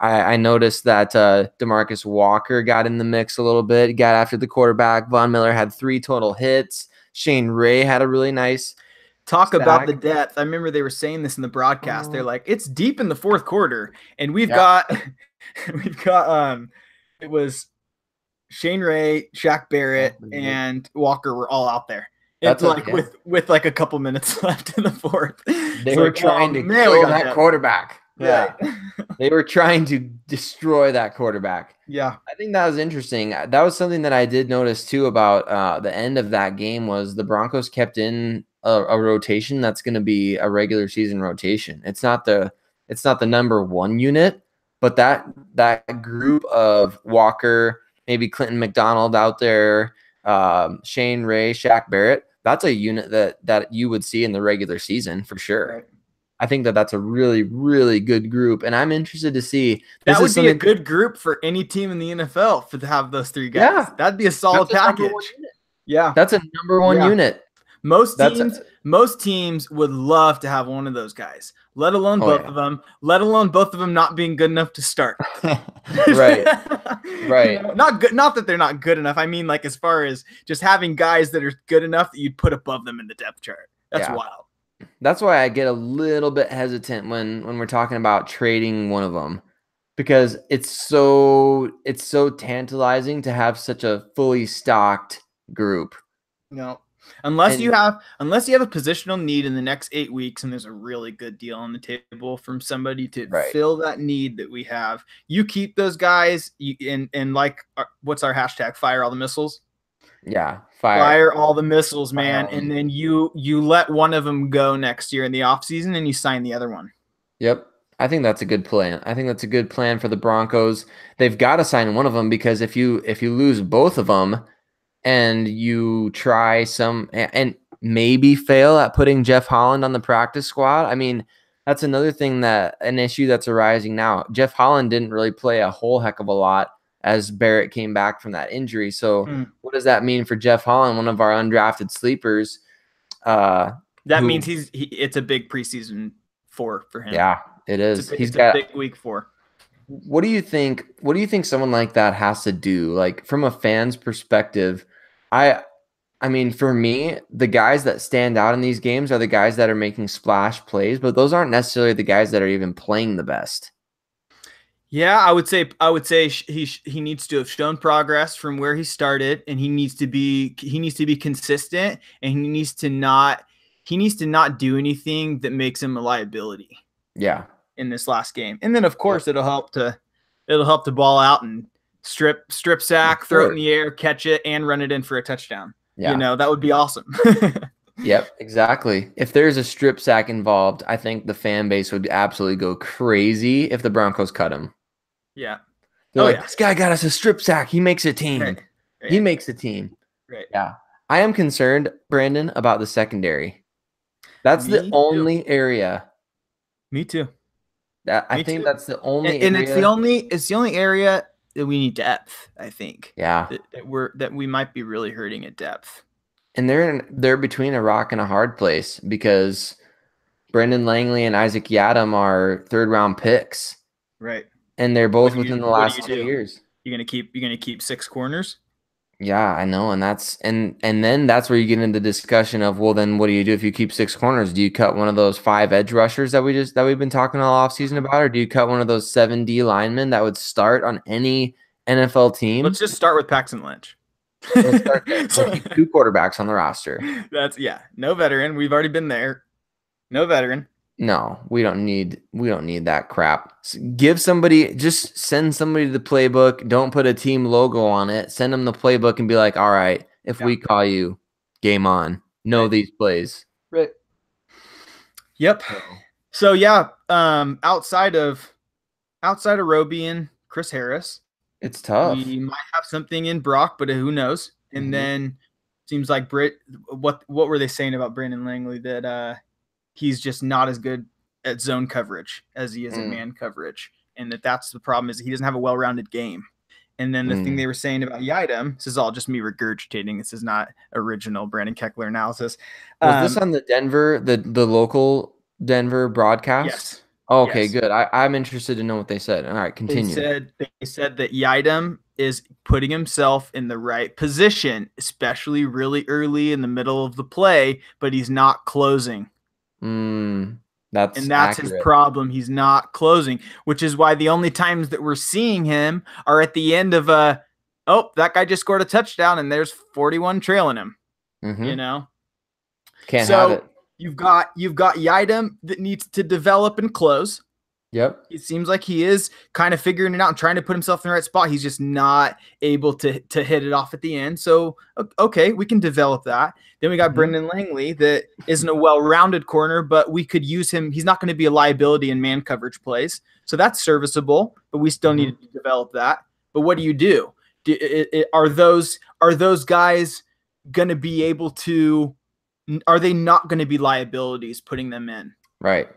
I noticed that DeMarcus Walker got in the mix a little bit, got after the quarterback. Von Miller had 3 total hits. Shane Ray had a really nice talk about the depth. I remember they were saying this in the broadcast. They're like, it's deep in the fourth quarter, and we've got it was Shane Ray, Shaq Barrett, and Walker were all out there. It's like with like a couple minutes left in the fourth. They were trying to kill that quarterback. Yeah. They were trying to destroy that quarterback. Yeah. I think that was interesting. That was something that I did notice too about the end of that game was the Broncos kept in a rotation that's going to be a regular season rotation. It's not the number 1 unit, but that group of Walker, maybe Clinton McDonald out there, Shane Ray, Shaq Barrett, that's a unit that you would see in the regular season for sure. Right. I think that's a really, really good group, and I'm interested to see. That would be a good group for any team in the NFL to have those 3 guys. Yeah. That'd be a solid package. Yeah, that's a number 1 unit. Most teams would love to have one of those guys, let alone both of them, let alone both of them not being good enough to start. Right. You know, not that they're not good enough. I mean, like as far as just having guys that are good enough that you'd put above them in the depth chart. That's wild. That's why I get a little bit hesitant when we're talking about trading one of them, because it's so tantalizing to have such a fully stocked group. No. Unless you have a positional need in the next 8 weeks and there's a really good deal on the table from somebody to fill that need that we have, you keep those guys and like what's our hashtag? Fire all the missiles. Yeah, fire all the missiles, man. And then you let one of them go next year in the offseason and you sign the other one. Yep. I think that's a good plan. I think that's a good plan for the Broncos. They've got to sign one of them because if you lose both of them and you try some and maybe fail at putting Jeff Holland on the practice squad, I mean, that's another thing an issue that's arising now. Jeff Holland didn't really play a whole heck of a lot as Barrett came back from that injury. So what does that mean for Jeff Holland, one of our undrafted sleepers? That means it's a big preseason for him. Yeah, it is. He's got a big week 4. What do you think? What do you think someone like that has to do? Like from a fan's perspective, I mean, for me, the guys that stand out in these games are the guys that are making splash plays, but those aren't necessarily the guys that are even playing the best. Yeah, I would say he needs to have shown progress from where he started, and he needs to be consistent, and he needs to not do anything that makes him a liability. Yeah. In this last game. And then of course it'll help to ball out and strip sack, throw it in the air, catch it, and run it in for a touchdown. Yeah. You know, that would be awesome. Yep, exactly. If there's a strip sack involved, I think the fan base would absolutely go crazy if the Broncos cut him. Yeah. They're this guy got us a strip sack. He makes a team. Right. He makes a team. Right. Yeah. I am concerned, Brandon, about the secondary. That's the only area. Me too. I think that's the only and area. It's the only area that we need depth, I think. Yeah. That we might be really hurting at depth. And they're between a rock and a hard place because Brendan Langley and Isaac Yadam are 3rd-round picks. Right. And they're both within the last 2 years. You're gonna keep 6 corners? Yeah, I know, and then that's where you get into the discussion of, well, then what do you do if you keep 6 corners? Do you cut one of those 5 edge rushers that we've been talking all offseason about, or do you cut one of those 7 D linemen that would start on any NFL team? Let's just start with Paxton Lynch. Let's start there. We'll keep 2 quarterbacks on the roster. No veteran. We've already been there. No veteran. No, we don't need that crap. Just send somebody the playbook. Don't put a team logo on it. Send them the playbook and be like, all right, if we call you, game on. Know these plays. Right. Yep. So yeah, outside of Roby and Chris Harris, it's tough. We might have something in Brock, but who knows? And then seems like what were they saying about Brandon Langley, that he's just not as good at zone coverage as he is at man coverage, and that's the problem, is he doesn't have a well-rounded game. And then the thing they were saying about Yiadom, this is all just me regurgitating. This is not original Brandon Keckler analysis. Was this on the Denver, the local Denver broadcast? Yes. Oh, okay, yes. Good. I'm interested to know what they said. All right, continue. They said that Yiadom is putting himself in the right position, especially really early in the middle of the play, but he's not closing. That's accurate. His problem. He's not closing, which is why the only times that we're seeing him are at the end of that guy just scored a touchdown and there's 41 trailing him. You know, can't have it. You've got Yiadom that needs to develop and close. Yep. It seems like he is kind of figuring it out and trying to put himself in the right spot. He's just not able to hit it off at the end. So, okay, we can develop that. Then we got Brendan Langley that isn't a well-rounded corner, but we could use him. He's not going to be a liability in man coverage plays. So that's serviceable, but we still need to develop that. But what do you do? Are those guys going to be able to – are they not going to be liabilities putting them in? Right.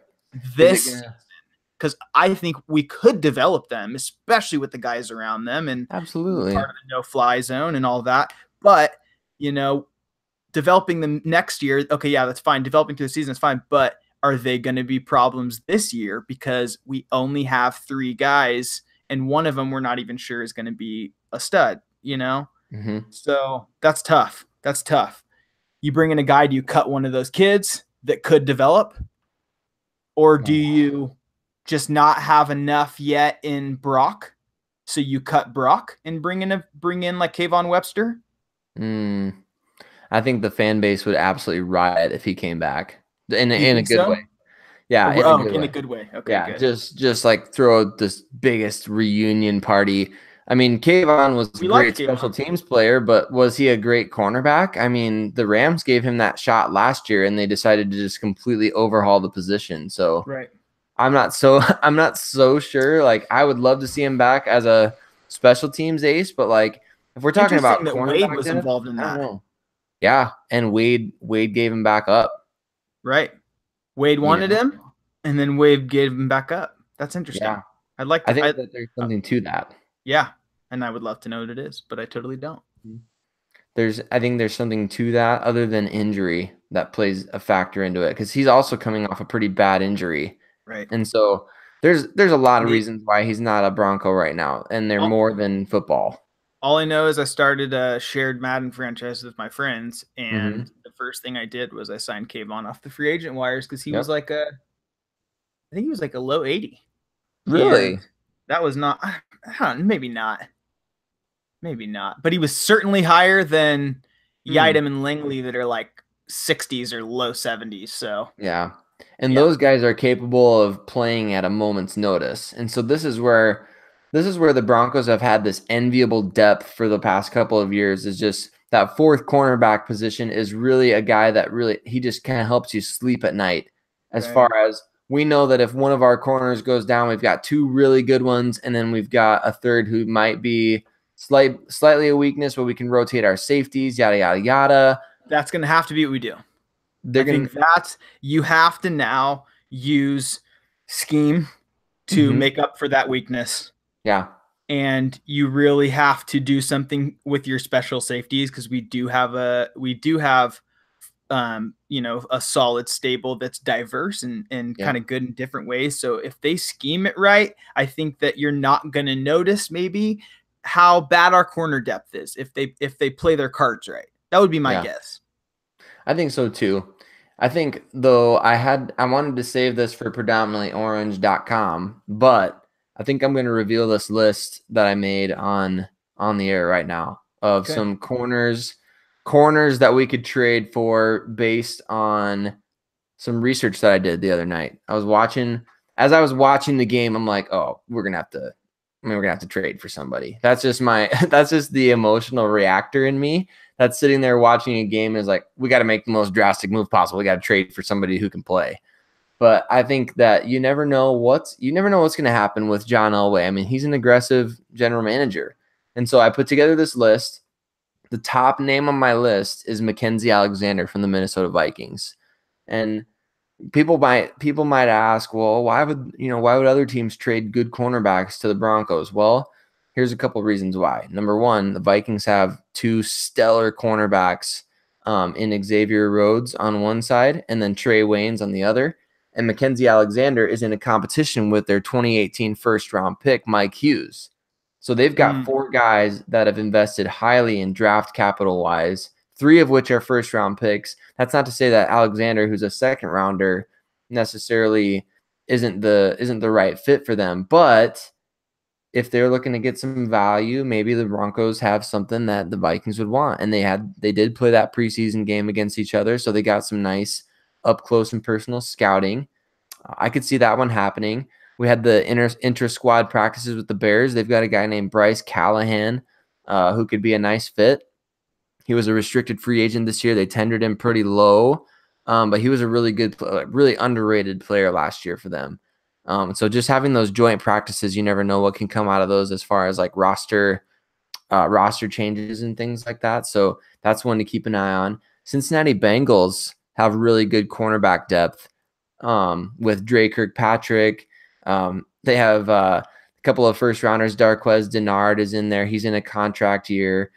Because I think we could develop them, especially with the guys around them and absolutely part of the no-fly zone and all that. But, developing them next year, okay, yeah, that's fine. Developing through the season is fine. But are they going to be problems this year? Because we only have 3 guys, and one of them we're not even sure is going to be a stud, So that's tough. That's tough. You bring in a guy, do you cut one of those kids that could develop? Or do you just not have enough yet in Brock, so you cut Brock and bring in like Kayvon Webster? I think the fan base would absolutely riot if he came back in a good way. Yeah, in a good way. Okay, yeah, good. just like throw this biggest reunion party. I mean, Kayvon was a great special teams player, but was he a great cornerback? I mean, the Rams gave him that shot last year, and they decided to just completely overhaul the position. So right. I'm not so sure. Like, I would love to see him back as a special teams ace, but like, if we're talking about that Wade was involved in that. Yeah, and Wade gave him back up. Right. Wade wanted him, and then Wade gave him back up. That's interesting. Yeah. I think that there's something to that. Yeah, and I would love to know what it is, but I totally don't. I think there's something to that other than injury that plays a factor into it, because he's also coming off a pretty bad injury. Right. And so there's a lot of reasons why he's not a Bronco right now, and they're more than football. All I know is I started a shared Madden franchise with my friends, and the first thing I did was I signed Kayvon off the free agent wires because he was I think he was like a low 80. Really? And that was not, maybe not. But he was certainly higher than Yiadom and Langley that are like 60s or low 70s. So yeah. And those guys are capable of playing at a moment's notice. And so this is where the Broncos have had this enviable depth for the past couple of years, is just that 4th cornerback position is really a guy that he just kind of helps you sleep at night. As far as we know that if one of our corners goes down, we've got 2 really good ones, and then we've got a third who might be slightly a weakness, but we can rotate our safeties, yada, yada, yada. That's going to have to be what we do. I think that you have to now use scheme to make up for that weakness. Yeah. And you really have to do something with your special safeties, because we do have a solid stable that's diverse and kind of good in different ways. So if they scheme it right, I think that you're not going to notice maybe how bad our corner depth is if they play their cards right. That would be my guess. I think so too. I think, though, I wanted to save this for predominantlyorange.com, but I think I'm going to reveal this list that I made on the air right now. of some corners that we could trade for based on some research that I did the other night. As I was watching the game, I'm like, oh, we're gonna have to trade for somebody. That's just the emotional reactor in me that's sitting there watching a game and is like, we got to make the most drastic move possible. We got to trade for somebody who can play. But I think that you never know what's going to happen with John Elway. I mean, he's an aggressive general manager. And so I put together this list. The top name on my list is Mackenzie Alexander from the Minnesota Vikings. And people might ask, well, why would other teams trade good cornerbacks to the Broncos? Well, here's a couple reasons why. Number one, the Vikings have two stellar cornerbacks in Xavier Rhodes on one side and then Trey Waynes on the other. And Mackenzie Alexander is in a competition with their 2018 first-round pick, Mike Hughes. So they've got four guys that have invested highly in draft capital-wise, three of which are first-round picks. That's not to say that Alexander, who's a second-rounder, necessarily isn't the right fit for them. But if they're looking to get some value, maybe the Broncos have something that the Vikings would want. And they did play that preseason game against each other, so they got some nice up close and personal scouting. I could see that one happening. We had the inter-squad practices with the Bears. They've got a guy named Bryce Callahan who could be a nice fit. He was a restricted free agent this year. They tendered him pretty low, but he was a really good, really underrated player last year for them. So just having those joint practices, you never know what can come out of those as far as like roster changes and things like that. So that's one to keep an eye on. Cincinnati Bengals have really good cornerback depth with Dre Kirkpatrick. They have a couple of first rounders. Darquez Denard is in there. He's in a contract year.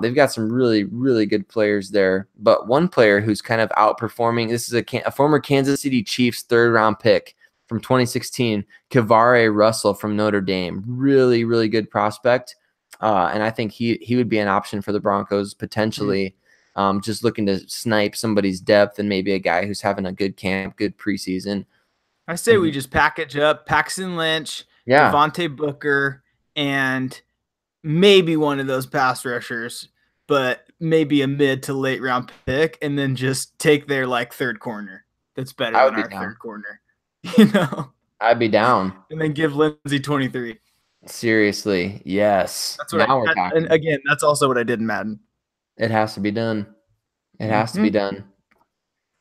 They've got some really, really good players there. But one player who's kind of outperforming, this is a former Kansas City Chiefs third-round pick from 2016, Kavare Russell from Notre Dame. Really, really good prospect. And I think he would be an option for the Broncos potentially. Just looking to snipe somebody's depth and maybe a guy who's having a good camp, good preseason. I say we just package up Paxton Lynch, Devontae Booker, and maybe one of those pass rushers, but maybe a mid to late round pick, and then just take their like third corner. That's better than our third corner. You know? I'd be down. And then give Lindsey 23. Seriously, yes. That's what we're talking. And again, that's also what I did in Madden. It has to be done. It has to be done.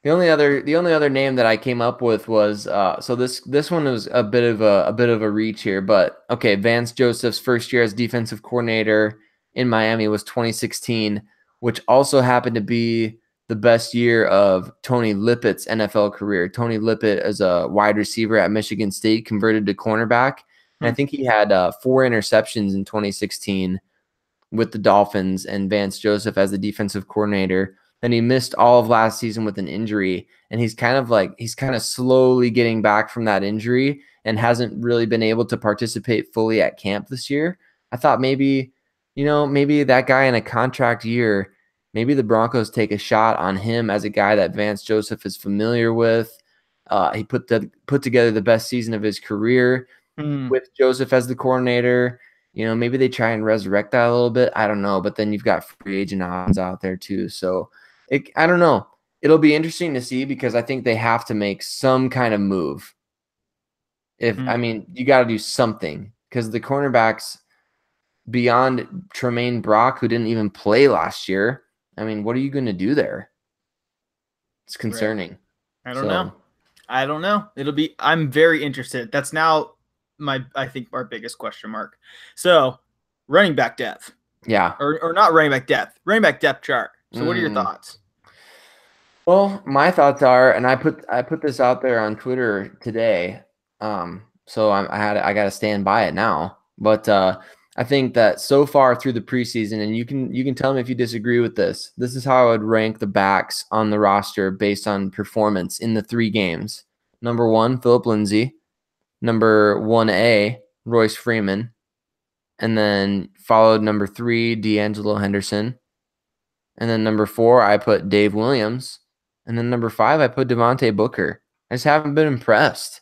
The only other name that I came up with was so this one was a bit of a reach here, but okay, Vance Joseph's first year as defensive coordinator in Miami was 2016, which also happened to be the best year of Tony Lippett's NFL career. Tony Lippett is a wide receiver at Michigan State, converted to cornerback, and I think he had 4 interceptions in 2016 with the Dolphins and Vance Joseph as the defensive coordinator. Then he missed all of last season with an injury, and he's kind of slowly getting back from that injury and hasn't really been able to participate fully at camp this year. I thought maybe that guy in a contract year, maybe the Broncos take a shot on him as a guy that Vance Joseph is familiar with. He put together the best season of his career with Joseph as the coordinator. Maybe they try and resurrect that a little bit. I don't know. But then you've got free agent options out there too. So I don't know. It'll be interesting to see because I think they have to make some kind of move. I mean, you got to do something because the cornerbacks beyond Tremaine Brock, who didn't even play last year, I mean, what are you going to do there? It's concerning. Right. I don't know. I'm very interested. That's now I think our biggest question mark. So running back depth. Yeah. Or not running back depth chart. So what are your thoughts? Well, my thoughts are, and I put this out there on Twitter today. So I got to stand by it now. But I think that so far through the preseason, and you can tell me if you disagree with this. This is how I would rank the backs on the roster based on performance in the 3 games. Number 1, Phillip Lindsay. Number 1A, Royce Freeman. And then followed number 3, D'Angelo Henderson. And then number 4, I put Dave Williams. And then number 5, I put Devontae Booker. I just haven't been impressed.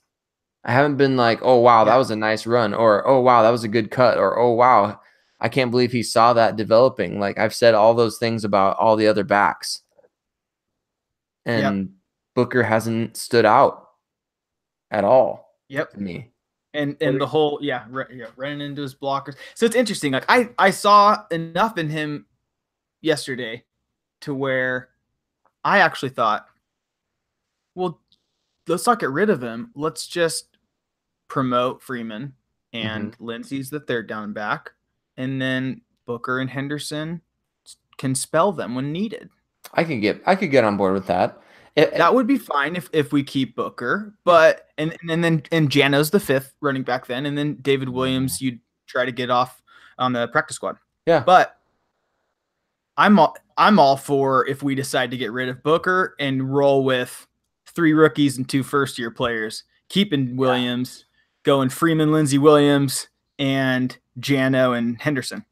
I haven't been like, oh, wow, that was a nice run. Or, oh, wow, that was a good cut. Or, oh, wow, I can't believe he saw that developing. Like I've said all those things about all the other backs. And Booker hasn't stood out at all to me. And the whole running into his blockers. So it's interesting. Like I saw enough in him yesterday to where I actually thought, well, let's not get rid of him. Let's just promote Freeman and Lindsey's the third down back, and then Booker and Henderson can spell them when needed. I could get on board with that. That would be fine if we keep Booker, but and then Jano's the fifth running back then, and then David Williams you'd try to get off on the practice squad. Yeah, but I'm all for if we decide to get rid of Booker and roll with 3 rookies and 2 first-year players, keeping Williams, going Freeman, Lindsey, Williams, and Jano and Henderson.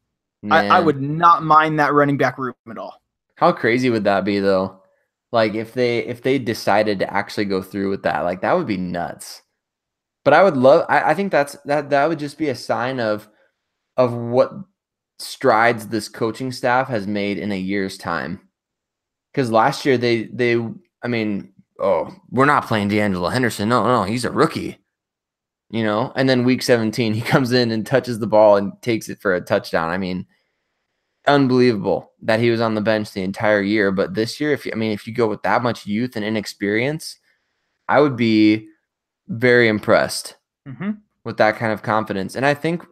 I would not mind that running back room at all. How crazy would that be, though? Like if they decided to actually go through with that, like that would be nuts. But I would love. I think that would just be a sign of what strides this coaching staff has made in a year's time. Because last year I mean, we're not playing D'Angelo Henderson. No, he's a rookie. And then week 17 he comes in and touches the ball and takes it for a touchdown. I mean, unbelievable that he was on the bench the entire year. But this year, if you go with that much youth and inexperience, I would be very impressed with that kind of confidence. And I think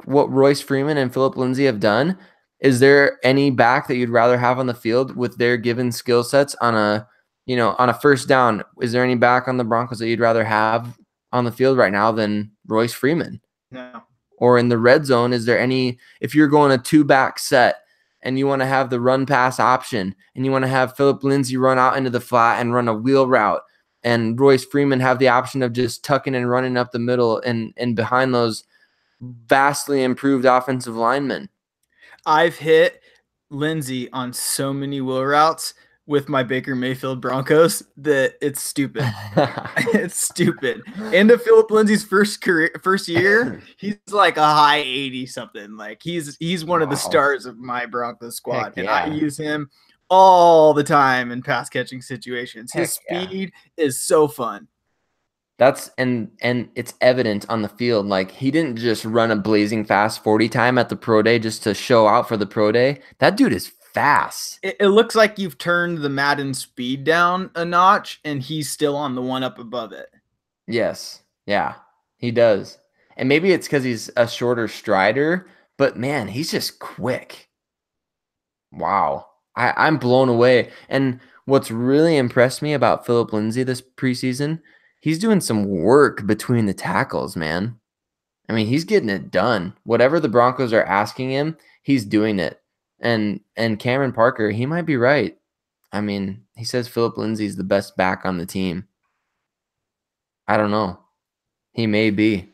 what Royce Freeman and Phillip Lindsay have done, is there any back that you'd rather have on the field with their given skill sets on a first down? Is there any back on the Broncos that you'd rather have on the field right now than Royce Freeman? No. Or in the red zone, is there any, if you're going a 2-back set and you want to have the run pass option and you want to have Phillip Lindsay run out into the flat and run a wheel route, and Royce Freeman have the option of just tucking and running up the middle and behind those vastly improved offensive linemen? I've hit Lindsay on so many wheel routes with my Baker Mayfield Broncos that it's stupid. It's stupid. And to Phillip Lindsay's first year, he's like a high 80 something. Like he's one of the stars of my Broncos squad. And I use him all the time in pass catching situations. His speed is so fun. That's and it's evident on the field. Like he didn't just run a blazing fast 40 time at the pro day just to show out for the pro day. That dude is fast. It looks like you've turned the Madden speed down a notch and he's still on the one up above it. Yes. Yeah, he does. And maybe it's because he's a shorter strider, but man, he's just quick. Wow. I'm blown away. And what's really impressed me about Phillip Lindsay this preseason, he's doing some work between the tackles, man. I mean, he's getting it done. Whatever the Broncos are asking him, he's doing it. And Cameron Parker, he might be right. I mean, he says Phillip Lindsay's the best back on the team. I don't know. He may be.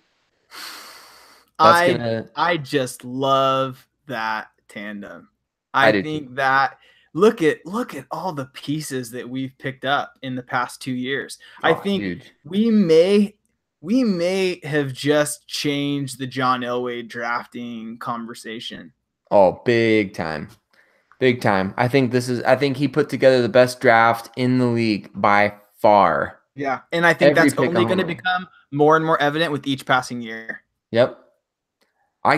I just love that tandem. I think that look at all the pieces that we've picked up in the past 2 years. I think huge. we may have just changed the John Elway drafting conversation. Oh, big time. Big time. I think he put together the best draft in the league by far. Yeah. And I think that's only going to become more and more evident with each passing year. Yep.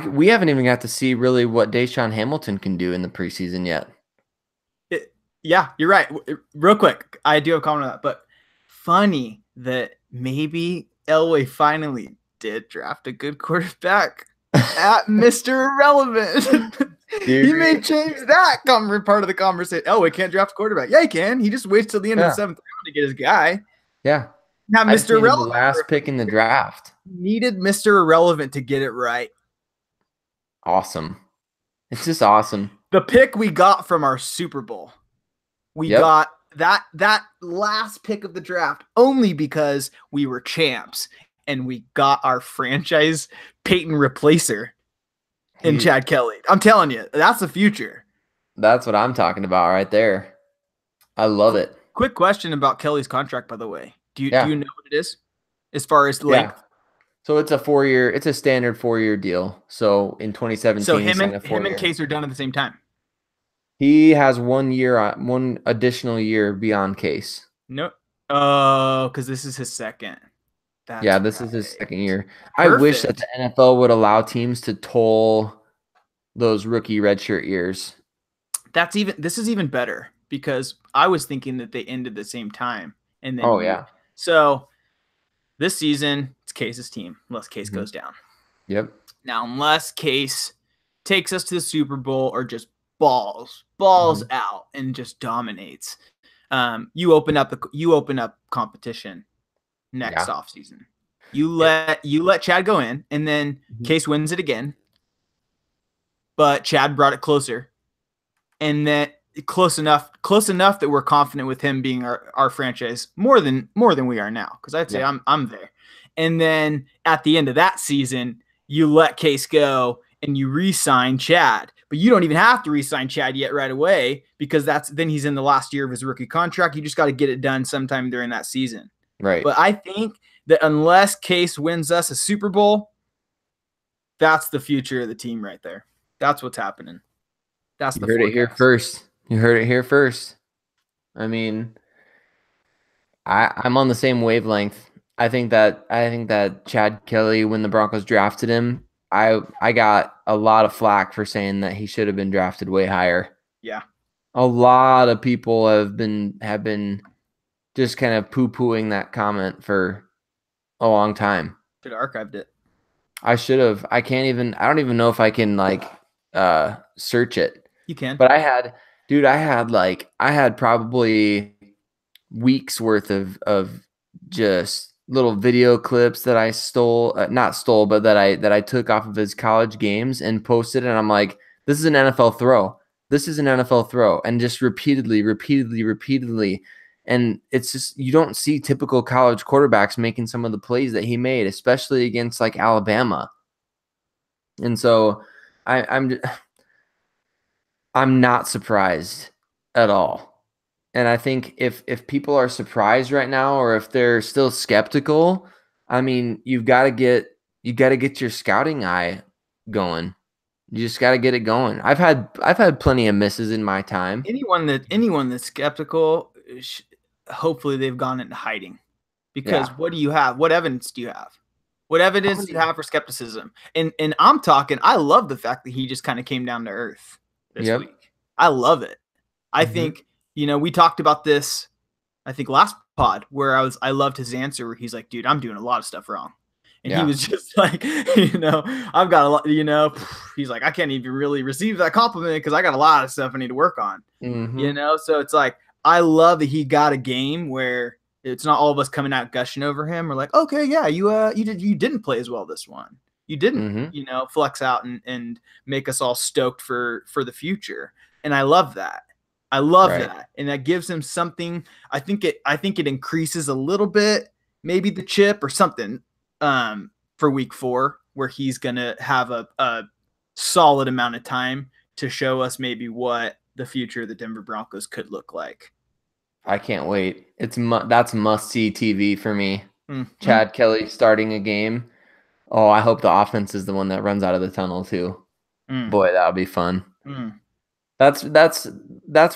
We haven't even got to see really what Deshaun Hamilton can do in the preseason yet. Yeah, you're right. Real quick, I do have a comment on that, but funny that maybe Elway finally did draft a good quarterback at Mr. Irrelevant. He may change that part of the conversation. Elway can't draft a quarterback. Yeah, he can. He just waits till the end of the 7th round to get his guy. Yeah. Not Mr. Irrelevant. The last pick in the draft. Needed Mr. Irrelevant to get it right. Awesome. It's just awesome. The pick we got from our Super Bowl. We got that last pick of the draft only because we were champs and we got our franchise Peyton replacer in Chad Kelly. I'm telling you, that's the future. That's what I'm talking about right there. I love it. Quick question about Kelly's contract, by the way. Do you know what it is as far as length? So it's a 4-year. It's a standard 4-year deal. So in 2017, So he signed a 4-year. him and Case are done at the same time. He has 1 year, one additional year beyond Case. No, because this is his second. This is his second year. Perfect. I wish that the NFL would allow teams to toll those rookie redshirt years. This is even better because I was thinking that they ended the same time. And then so this season it's Case's team unless Case goes down. Yep. Now, unless Case takes us to the Super Bowl or just balls out and just dominates, you open up competition next offseason. You let Chad go in, and then Case wins it again. But Chad brought it closer, and then close enough that we're confident with him being our franchise more than we are now. Because I'd say I'm there. And then at the end of that season, you let Case go and you re-sign Chad. But you don't even have to re-sign Chad yet right away because then he's in the last year of his rookie contract. You just got to get it done sometime during that season. Right. But I think that unless Case wins us a Super Bowl, that's the future of the team right there. That's what's happening. That's the forecast. You heard it here first. I mean, I'm on the same wavelength. I think that Chad Kelly, when the Broncos drafted him, I got a lot of flack for saying that he should have been drafted way higher. Yeah. A lot of people have been just kind of poo-pooing that comment for a long time. Should have archived it. I should have. I don't even know if I can search it. You can. But I had probably weeks worth of just little video clips that I not stole, but that I took off of his college games and posted. And I'm like, this is an NFL throw. This is an NFL throw. And just repeatedly. And it's just, you don't see typical college quarterbacks making some of the plays that he made, especially against like Alabama. And so I'm not surprised at all. And I think if people are surprised right now, or if they're still skeptical, I mean, you got to get your scouting eye going. You just got to get it going. I've had plenty of misses in my time. Anyone that's skeptical, hopefully they've gone into hiding, because what do you have? What evidence do you have? What evidence do you have for skepticism? And I'm talking, I love the fact that he just kind of came down to earth this week. I love it. I think, we talked about this, I think last pod, where I loved his answer where he's like, dude, I'm doing a lot of stuff wrong. And he was just like, I've got a lot, he's like, I can't even really receive that compliment because I got a lot of stuff I need to work on, So it's like, I love that he got a game where it's not all of us coming out gushing over him. We're like, okay, yeah, you didn't play as well this one. You didn't, flex out and make us all stoked for the future. And I love that. I love that. And that gives him something. I think it increases a little bit, maybe the chip or something for week 4, where he's going to have a solid amount of time to show us maybe what the future of the Denver Broncos could look like. I can't wait. That's must-see TV for me. Chad Kelly starting a game. Oh, I hope the offense is the one that runs out of the tunnel too. Boy, that would be fun. That's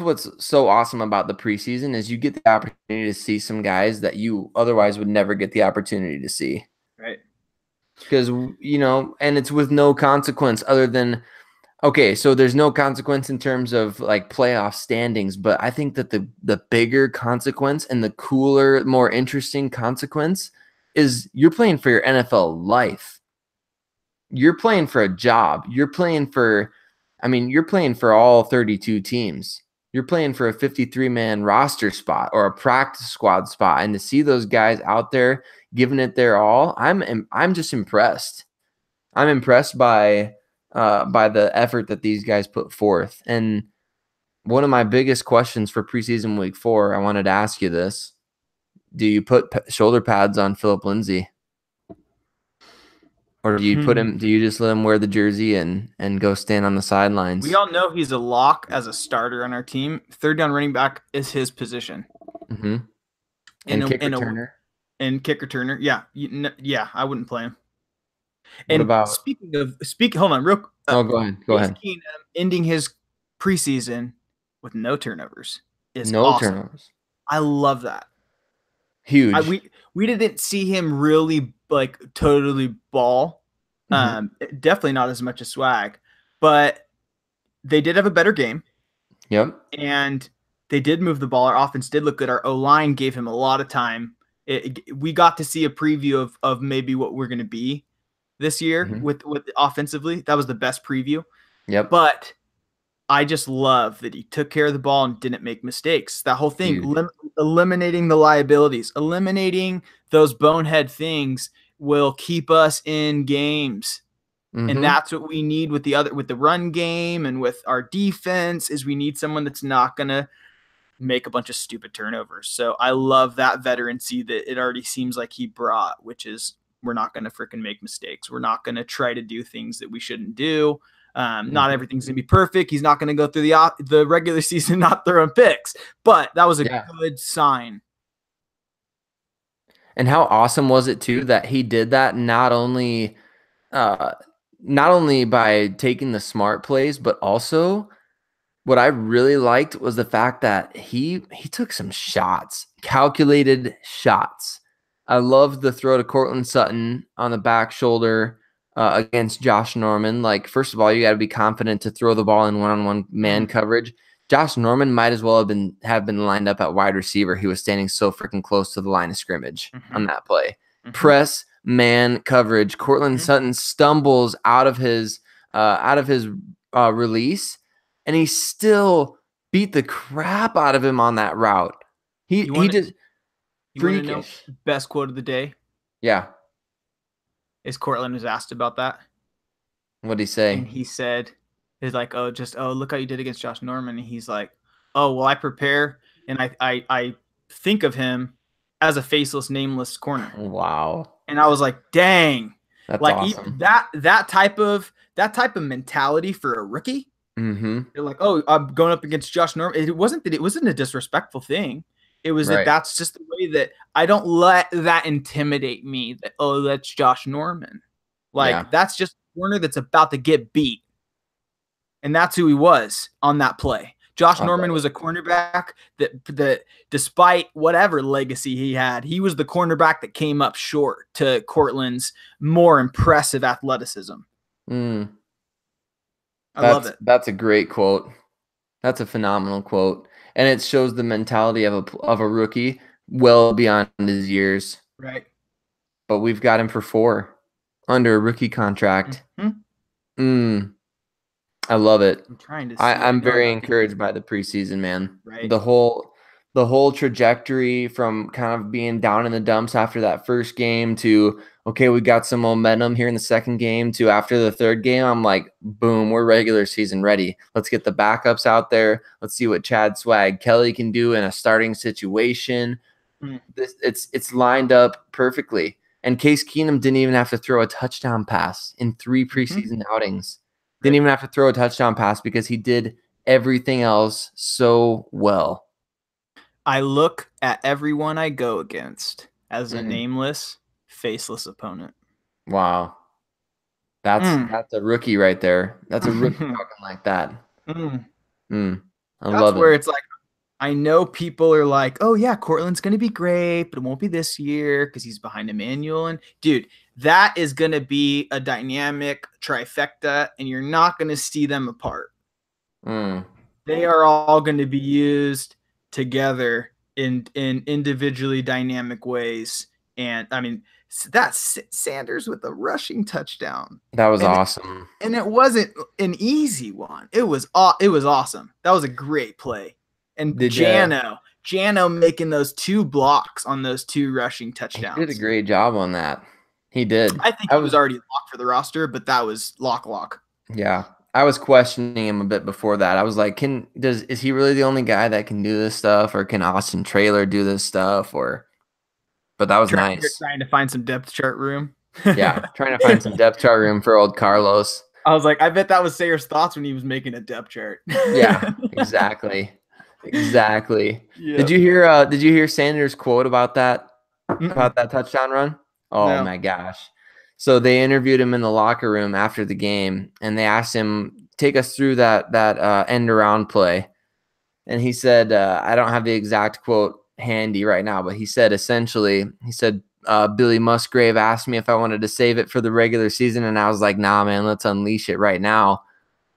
what's so awesome about the preseason is you get the opportunity to see some guys that you otherwise would never get the opportunity to see. Right. Because, and it's with no consequence other than, okay, so there's no consequence in terms of like playoff standings, but I think that the bigger consequence and the cooler, more interesting consequence is you're playing for your NFL life. You're playing for a job. You're playing for all 32 teams. You're playing for a 53-man roster spot or a practice squad spot. And to see those guys out there giving it their all, I'm just impressed. I'm impressed by the effort that these guys put forth. And one of my biggest questions for preseason week 4, I wanted to ask you this. Do you put shoulder pads on Phillip Lindsay? Or do you just let him wear the jersey and go stand on the sidelines? We all know he's a lock as a starter on our team. Third down running back is his position. And kick returner. And kick returner. Yeah. Yeah, I wouldn't play him. What And about? speaking, hold on, real. Oh, go ahead. Go Case ahead. Keenum ending his preseason with no turnovers is No awesome. turnovers. I love that. Huge. We didn't see him really like totally ball. Definitely not as much as Swag, but they did have a better game. Yep. And they did move the ball. Our offense did look good. Our O-line gave him a lot of time. We got to see a preview of maybe what we're going to be this year with offensively. That was the best preview. Yep. But I just love that he took care of the ball and didn't make mistakes. That whole thing, eliminating the liabilities, eliminating those bonehead things will keep us in games. And that's what we need with the run game and with our defense is we need someone that's not going to make a bunch of stupid turnovers. So I love that veterancy that it already seems like he brought, which is we're not going to freaking make mistakes. We're not going to try to do things that we shouldn't do. Not everything's going to be perfect. He's not going to go through the regular season not throwing picks, but that was a good sign. And how awesome was it too that he did that not only by taking the smart plays, but also what I really liked was the fact that he took some shots, calculated shots. I loved the throw to Cortland Sutton on the back shoulder against Josh Norman. Like, first of all, you got to be confident to throw the ball in one-on-one man coverage. Josh Norman might as well have been lined up at wide receiver. He was standing so freaking close to the line of scrimmage on that play. Press man coverage. Cortland Sutton stumbles out of his release, and he still beat the crap out of him on that route. He just freakish. Best quote of the day. Yeah. Is Cortland was asked about that. What'd he say? And he said, "He's like, look how you did against Josh Norman." And he's like, "Oh, well, I prepare and I think of him as a faceless, nameless corner." Wow. And I was like, "Dang, that's like awesome." That type of mentality for a rookie." They're like, "Oh, I'm going up against Josh Norman." It wasn't a disrespectful thing. It was that's just the way that I don't let that intimidate me. That that's Josh Norman. Like that's just a corner that's about to get beat. And that's who he was on that play. Josh Norman was a cornerback that despite whatever legacy he had, he was the cornerback that came up short to Cortland's more impressive athleticism. I love it. That's a great quote. That's a phenomenal quote. And it shows the mentality of a rookie well beyond his years. Right. But we've got him for 4 under a rookie contract. I love it. I'm very encouraged by the preseason, man. Right. The whole trajectory from kind of being down in the dumps after that first game to, okay, we got some momentum here in the second game to after the third game, I'm like, boom, we're regular season ready. Let's get the backups out there. Let's see what Chad Swag Kelly can do in a starting situation. It's lined up perfectly. And Case Keenum didn't even have to throw a touchdown pass in 3 preseason outings. Didn't even have to throw a touchdown pass because he did everything else so well. I look at everyone I go against as a nameless, faceless opponent. Wow. That's a rookie right there. That's a rookie talking like that. I love it. Where it's like, I know people are like, oh yeah, Cortland's going to be great, but it won't be this year because he's behind Emmanuel. And dude, that is going to be a dynamic trifecta, and you're not going to see them apart. They are all going to be used together in individually dynamic ways. And I mean, that's Sanders with a rushing touchdown. That was awesome. And it wasn't an easy one. It was awesome. That was a great play. And Jano making those 2 blocks on those 2 rushing touchdowns. He did a great job on that. He did. I think he was already locked for the roster, but that was lock. Yeah. I was questioning him a bit before that. I was like, is he really the only guy that can do this stuff, or can Austin Traylor do this stuff? But that was nice. Trying to find some depth chart room. Yeah, trying to find some depth chart room for old Carlos. I was like, I bet that was Sayre's thoughts when he was making a depth chart. Yeah, exactly. Yep. Did you hear Sanders' quote about that touchdown run? Oh my gosh. So they interviewed him in the locker room after the game, and they asked him, take us through that end around play. And he said, I don't have the exact quote handy right now, but he said essentially, Billy Musgrave asked me if I wanted to save it for the regular season, and I was like, nah, man, let's unleash it right now.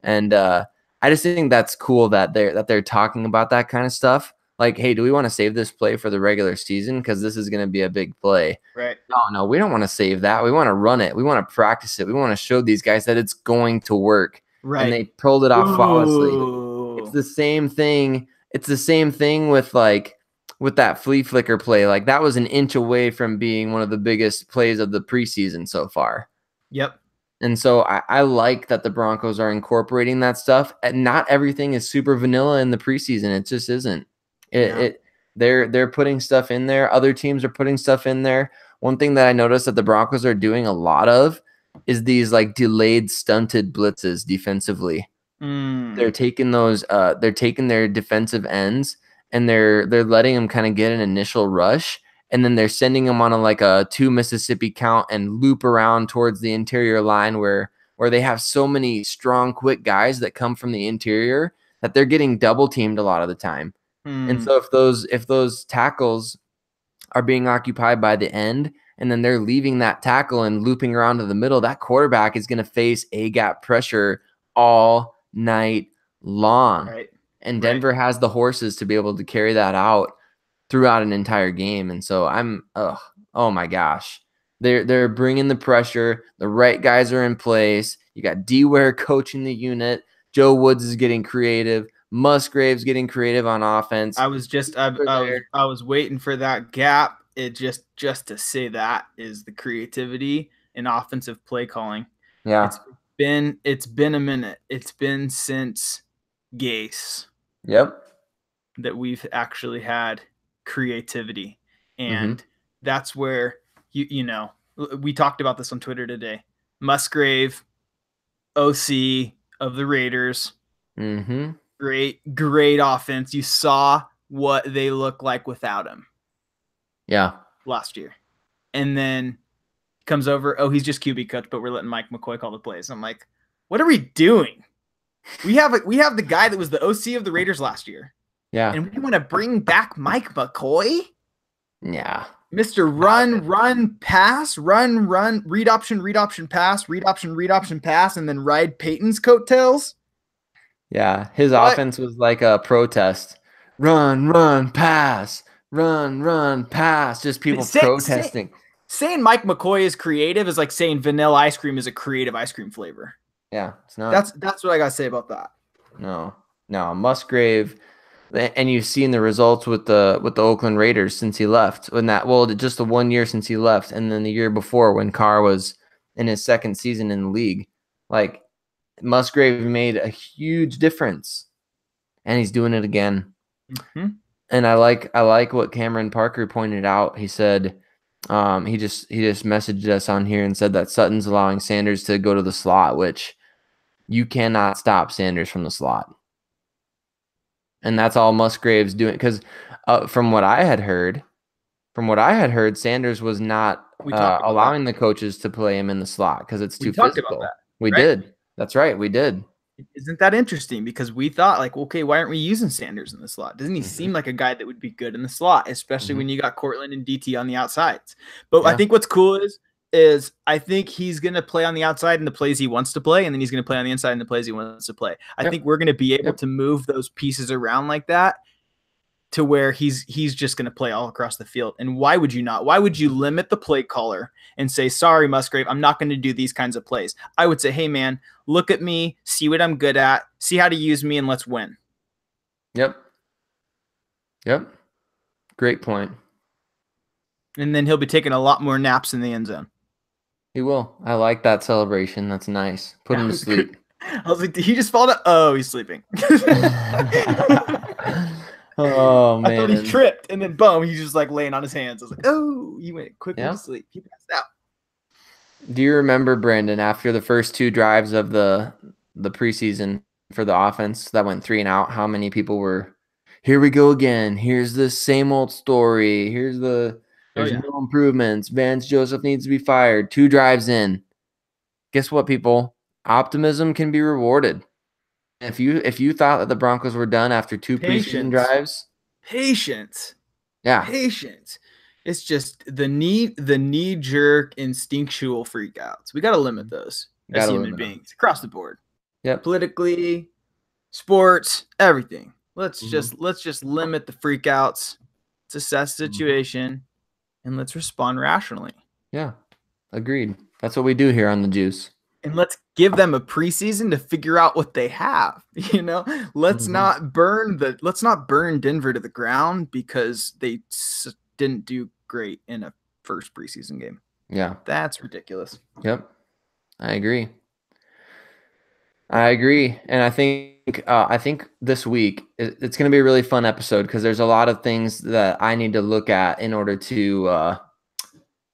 And I just think that's cool that they're talking about that kind of stuff. Like, hey, do we want to save this play for the regular season? Because this is going to be a big play. Right. No, we don't want to save that. We want to run it. We want to practice it. We want to show these guys that it's going to work. Right. And they pulled it off flawlessly. Ooh. It's the same thing. It's the same thing with that flea flicker play. Like, that was an inch away from being one of the biggest plays of the preseason so far. Yep. And so I like that the Broncos are incorporating that stuff. And not everything is super vanilla in the preseason. It just isn't. They're putting stuff in there. Other teams are putting stuff in there. One thing that I noticed that the Broncos are doing a lot of is these like delayed stunted blitzes defensively. They're taking those they're taking their defensive ends and they're letting them kind of get an initial rush, and then they're sending them on a 2 Mississippi count and loop around towards the interior line where they have so many strong, quick guys that come from the interior that they're getting double teamed a lot of the time. And so if those tackles are being occupied by the end, and then they're leaving that tackle and looping around to the middle, that quarterback is going to face A-gap pressure all night long. Right. And Denver has the horses to be able to carry that out throughout an entire game. And so oh my gosh. They're bringing the pressure. The right guys are in place. You got D-Ware coaching the unit. Joe Woods is getting creative. Musgrave's getting creative on offense. I was waiting for that gap. It just to say that is the creativity in offensive play calling. Yeah. It's been a minute. It's been since Gase. Yep. That we've actually had creativity. And that's where you know, we talked about this on Twitter today. Musgrave, OC of the Raiders. Great offense. You saw what they look like without him. Yeah. Last year. And then comes over, he's just QB coach, but we're letting Mike McCoy call the plays. I'm like, what are we doing? We have the guy that was the OC of the Raiders last year. Yeah. And we want to bring back Mike McCoy? Yeah. Mr. Run, pass, run, read option, pass, read option, pass, and then ride Peyton's coattails? Yeah, his offense was like a protest. Run, pass. Run, pass. Just people protesting. Saying Mike McCoy is creative is like saying vanilla ice cream is a creative ice cream flavor. Yeah, it's not. That's what I gotta say about that. No, Musgrave, and you've seen the results with the Oakland Raiders since he left. Just the 1 year since he left, and then the year before when Carr was in his second season in the league, like. Musgrave made a huge difference, and he's doing it again. And I like what Cameron Parker pointed out. He said he just messaged us on here and said that Sutton's allowing Sanders to go to the slot, which you cannot stop Sanders from the slot. And that's all Musgrave's doing, because from what I had heard, Sanders was not allowing the coaches to play him in the slot because it's too physical. We did. That's right. We did. Isn't that interesting? Because we thought, like, okay, why aren't we using Sanders in the slot? Doesn't he seem like a guy that would be good in the slot, especially when you got Cortland and DT on the outsides? But I think what's cool is I think he's going to play on the outside in the plays he wants to play, and then he's going to play on the inside in the plays he wants to play. I think we're going to be able to move those pieces around like that to where he's just going to play all across the field. And why would you not? Why would you limit the play caller and say, sorry, Musgrave, I'm not going to do these kinds of plays? I would say, hey, man, look at me, see what I'm good at, see how to use me, and let's win. Yep. Great point. And then he'll be taking a lot more naps in the end zone. He will. I like that celebration. That's nice. Put him to sleep. I was like, did he just fall down? Oh, he's sleeping. Oh, man. I thought he tripped, and then boom, he's just like laying on his hands. I was like, oh, he went quickly to sleep. He passed out. Do you remember, Brandon, after the first 2 drives of the preseason for the offense that went 3 and out, how many people were, here we go again. Here's the same old story. Here's the There's no improvements. Vance Joseph needs to be fired. 2 drives in. Guess what, people? Optimism can be rewarded. If you thought that the Broncos were done after 2 preseason drives, patience. It's just the knee-jerk instinctual freakouts. We got to limit those as human beings across the board. Yep. Politically, sports, everything. Let's just limit the freakouts. Let's assess the situation, and let's respond rationally. Yeah, agreed. That's what we do here on the Juice. And let's give them a preseason to figure out what they have. Let's not burn Denver to the ground because they didn't do great in a first preseason game. Yeah, that's ridiculous. Yep, I agree. And I think this week it's going to be a really fun episode because there's a lot of things that I need to look at in order to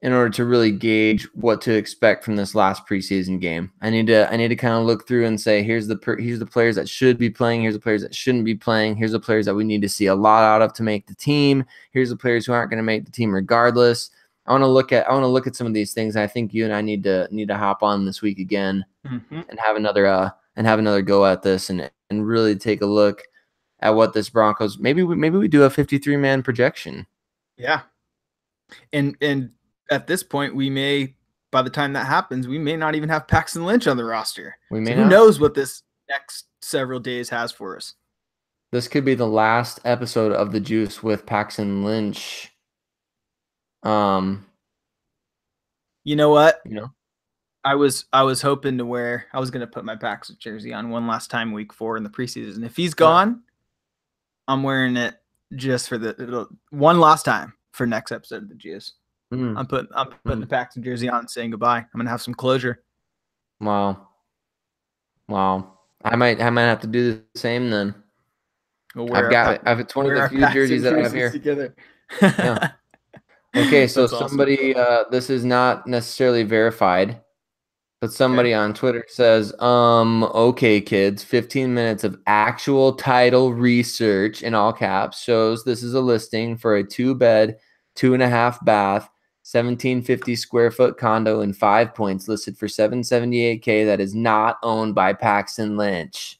really gauge what to expect from this last preseason game. I need to kind of look through and say, here's the players that should be playing, here's the players that shouldn't be playing, here's the players that we need to see a lot out of to make the team, here's the players who aren't going to make the team regardless. I want to look at some of these things. I think you and I need to hop on this week again and have another go at this and really take a look at what this Broncos, maybe we do a 53-man projection. Yeah. And at this point, by the time that happens, we may not even have Paxton Lynch on the roster. Who knows what this next several days has for us? This could be the last episode of the Juice with Paxton Lynch. You know what? I was hoping to wear. I was going to put my Paxton jersey on one last time week 4 in the preseason. If he's gone, I'm wearing it just for the one last time for next episode of the Juice. I'm putting the Paxton jersey on and saying goodbye. I'm gonna have some closure. Wow. I might have to do the same then. I have it's one of the few jerseys that I have here. Together. Yeah. Okay, so somebody this is not necessarily verified, but somebody on Twitter says, okay, kids, 15 minutes of actual title research in all caps shows this is a listing for a 2-bed, 2.5 bath, 1750 square foot condo in 5 Points listed for $778K that is not owned by Paxton Lynch.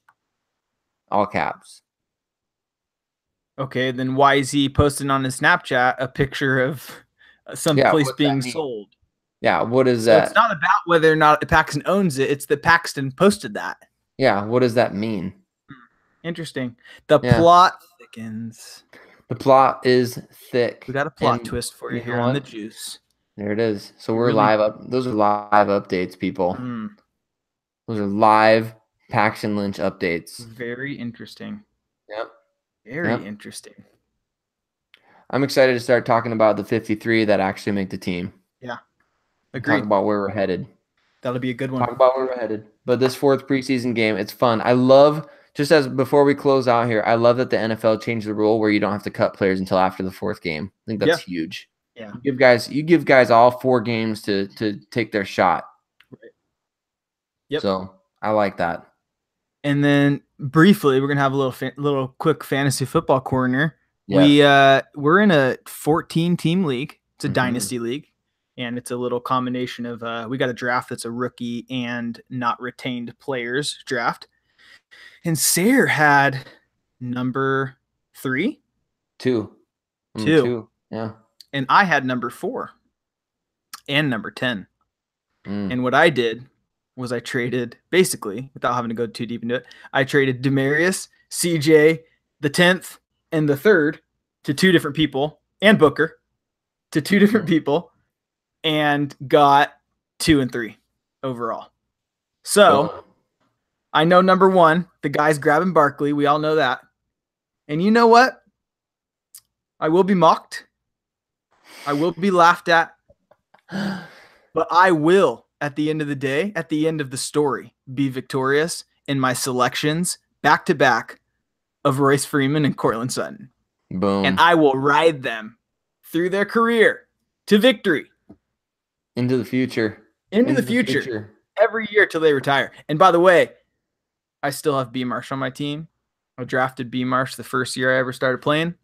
All caps. Okay, then why is he posting on his Snapchat a picture of some place being sold? Yeah, what is that? It's not about whether or not Paxton owns it. It's that Paxton posted that. Yeah, what does that mean? Interesting. The plot thickens. The plot is thick. We got a plot twist for you here on the Juice. There it is. So we're live up. Those are live updates, people. Those are live Paxton Lynch updates. Very interesting. Yep. Very interesting. I'm excited to start talking about the 53 that actually make the team. Yeah. Agreed. Talk about where we're headed. That'll be a good one. Talk about where we're headed. But this 4th preseason game, it's fun. I love, just as before we close out here, I love that the NFL changed the rule where you don't have to cut players until after the 4th game. I think that's huge. Yeah. You give guys all 4 games to take their shot. Right. Yep. So I like that. And then briefly, we're gonna have a little quick fantasy football corner. Yeah. We're in a 14-team league. It's a dynasty league, and it's a little combination of we got a draft that's a rookie and not retained players draft. And Sayre had number 3, 2. Yeah. And I had number 4 and number 10. And what I did was I traded, basically, without having to go too deep into it, I traded Demarius, CJ, the 10th, and the 3rd to 2 different people, and Booker to 2 different people, and got 2 and 3 overall. So I know number 1, the guy's grabbing Barkley. We all know that. And you know what? I will be mocked. I will be laughed at. But I will, at the end of the day, at the end of the story, be victorious in my selections back-to-back of Royce Freeman and Cortland Sutton. Boom. And I will ride them through their career to victory. Into the future. Into the future. Every year till they retire. And by the way, I still have B. Marsh on my team. I drafted B. Marsh the first year I ever started playing.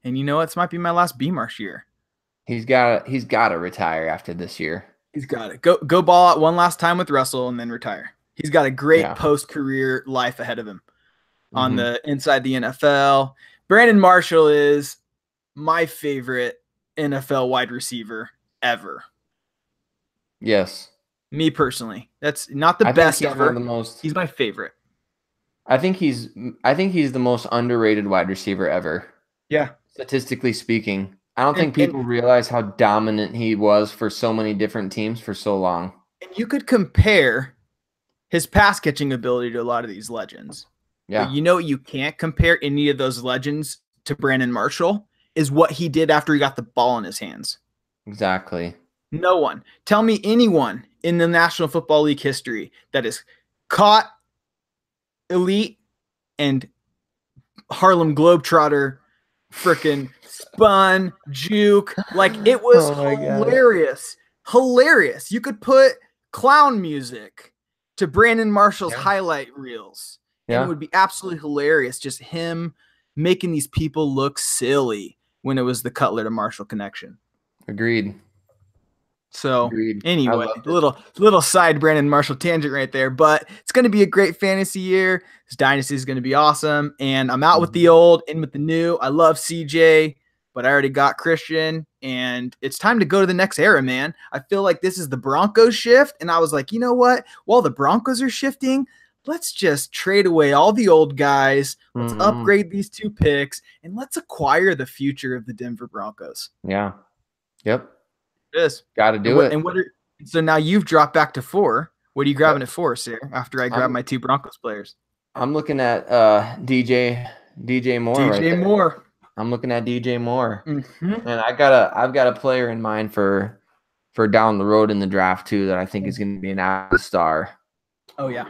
And you know what? This might be my last B. Marsh year. He's got to retire after this year. He's got it. Go ball out one last time with Russell and then retire. He's got a great post-career life ahead of him on the inside the NFL. Brandon Marshall is my favorite NFL wide receiver ever. Yes. Me personally. That's not the best ever. He's my favorite. I think he's the most underrated wide receiver ever. Yeah. Statistically speaking. I don't think people realize how dominant he was for so many different teams for so long. And you could compare his pass catching ability to a lot of these legends. Yeah. But you know, you can't compare any of those legends to Brandon Marshall is what he did after he got the ball in his hands. Exactly. No one. Tell me anyone in the National Football League history that is caught elite and Harlem Globetrotter freaking spun, juke. Like, it was hilarious. Hilarious. You could put clown music to Brandon Marshall's highlight reels. And it would be absolutely hilarious. Just him making these people look silly when it was the Cutler to Marshall connection. Agreed. So anyway, little side Brandon Marshall tangent right there, but it's going to be a great fantasy year. This dynasty is going to be awesome. And I'm out with the old, in with the new. I love CJ, but I already got Christian, and it's time to go to the next era, man. I feel like this is the Broncos shift. And I was like, you know what? While the Broncos are shifting, let's just trade away all the old guys. Let's upgrade these 2 picks, and let's acquire the future of the Denver Broncos. Yeah. Yep. This got to do it. And so now you've dropped back to 4. What are you grabbing it for, Sayre? After I grab my 2 Broncos players, I'm looking at DJ Moore. DJ Moore. I'm looking at DJ Moore, and I've got a player in mind for down the road in the draft too that I think is going to be an absolute star. Oh yeah.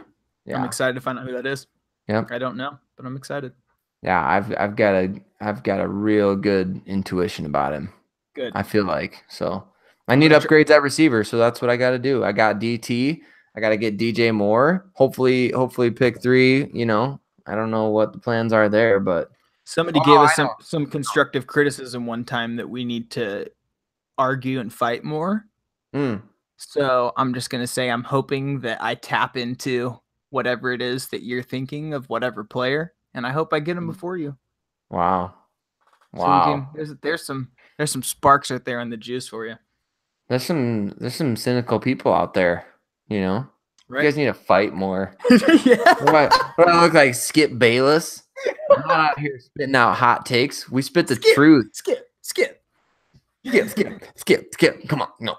I'm excited to find out who that is. Yep. I don't know, but I'm excited. Yeah, I've got a real good intuition about him. Good. I feel like so. I need upgrades at receiver, so that's what I got to do. I got DT. I got to get DJ Moore. Hopefully pick 3. You know, I don't know what the plans are there, but somebody gave us some constructive criticism one time that we need to argue and fight more. So I'm just gonna say I'm hoping that I tap into whatever it is that you're thinking of, whatever player, and I hope I get him before you. Wow. So there's some sparks right there in the juice for you. There's some cynical people out there, you know. Right. You guys need to fight more. Yeah. What do I look like, Skip Bayless? I'm not out here spitting out hot takes. We spit the truth. Skip. Come on, no.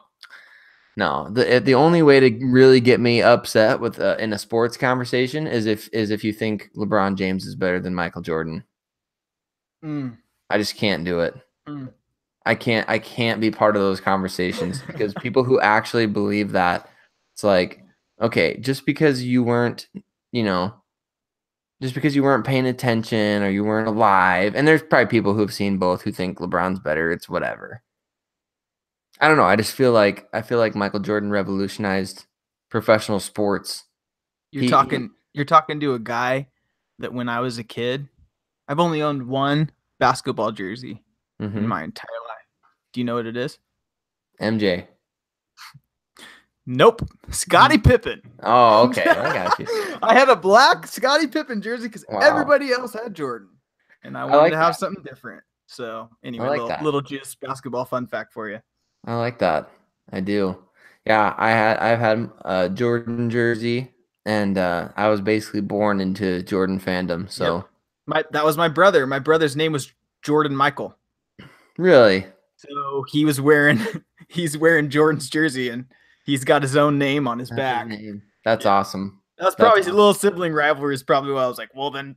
The only way to really get me upset with in a sports conversation is if you think LeBron James is better than Michael Jordan. I just can't do it. I can't be part of those conversations because people who actually believe that, it's like, okay, just because you weren't paying attention or you weren't alive, and there's probably people who've seen both who think LeBron's better, it's whatever. I don't know. I feel like Michael Jordan revolutionized professional sports. You're talking to a guy that when I was a kid, I've only owned 1 basketball jersey in my entire life. Do you know what it is? MJ. Nope. Scottie Pippen. Oh, okay. I got you. I had a black Scottie Pippen jersey because everybody else had Jordan. And I wanted to have something different. So anyway, little juice basketball fun fact for you. I like that. I do. Yeah, I've had a Jordan jersey, and I was basically born into Jordan fandom. So that was my brother. My brother's name was Jordan Michael. Really? So he's wearing Jordan's jersey, and he's got his own name on his back. That's awesome. That's probably his little sibling rivalry. Is probably why I was like, well then,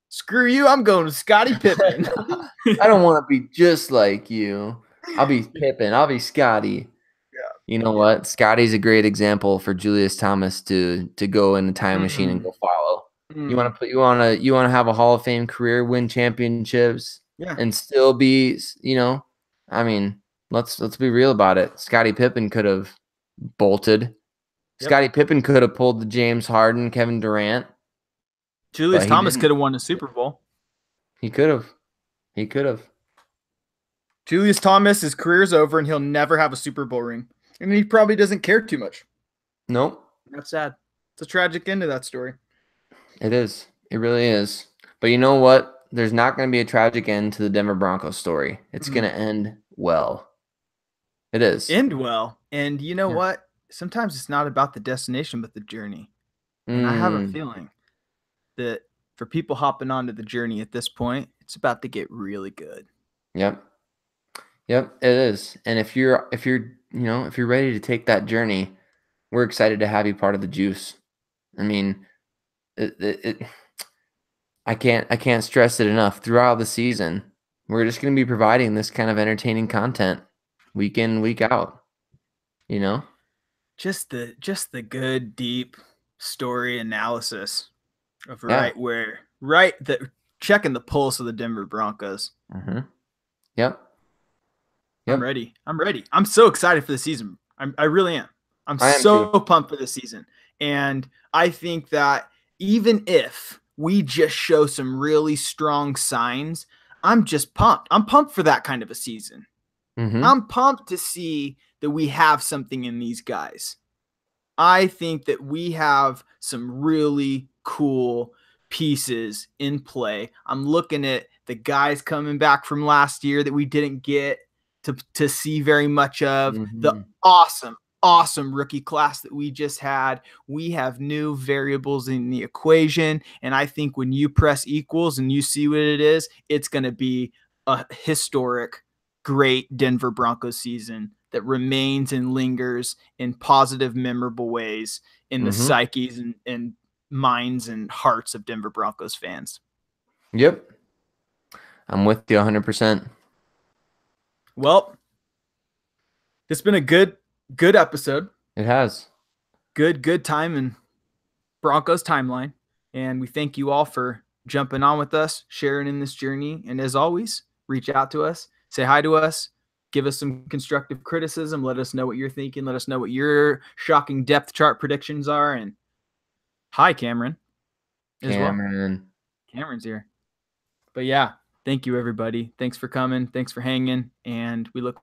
screw you. I'm going to Scottie Pippen. I don't want to be just like you. I'll be Pippen. I'll be Scottie. Yeah. You know what? Scottie's a great example for Julius Thomas to go in the time machine and go follow. You want to have a Hall of Fame career, win championships, and still be, I mean, let's be real about it. Scottie Pippen could have bolted. Yep. Scottie Pippen could have pulled the James Harden, Kevin Durant. Julius Thomas could have won a Super Bowl. He could have. Julius Thomas, his career's over and he'll never have a Super Bowl ring. And he probably doesn't care too much. Nope. That's sad. It's a tragic end to that story. It is. It really is. But you know what? There's not going to be a tragic end to the Denver Broncos story. It's going to end well. It is. End well. And you know what? Sometimes it's not about the destination, but the journey. And I have a feeling that for people hopping onto the journey at this point, it's about to get really good. Yep. Yep, it is. And if you're ready to take that journey, we're excited to have you part of the juice. I mean, I can't stress it enough. Throughout the season, we're just going to be providing this kind of entertaining content week in, week out. You know? Just the good, deep story analysis of checking the pulse of the Denver Broncos. Mm-hmm. Yep. I'm ready. I'm so excited for the season. I really am. I'm so pumped for the season. And I think that even if we just show some really strong signs, I'm just pumped. I'm pumped for that kind of a season. Mm-hmm. I'm pumped to see that we have something in these guys. I think that we have some really cool pieces in play. I'm looking at the guys coming back from last year that we didn't get to see very much of. Mm-hmm. The awesome rookie class that we just had. We have new variables in the equation, and I think when you press equals and you see what it is, it's going to be a historic, great Denver Broncos season that remains and lingers in positive, memorable ways in the psyches and minds and hearts of Denver Broncos fans. Yep. I'm with you 100%. Well, it's been a good episode. It has. Good time in Broncos timeline. And we thank you all for jumping on with us, sharing in this journey. And as always, reach out to us, say hi to us, give us some constructive criticism. Let us know what you're thinking. Let us know what your shocking depth chart predictions are. And hi, Cameron. Cameron's here. But yeah, thank you, everybody. Thanks for coming. Thanks for hanging. And we look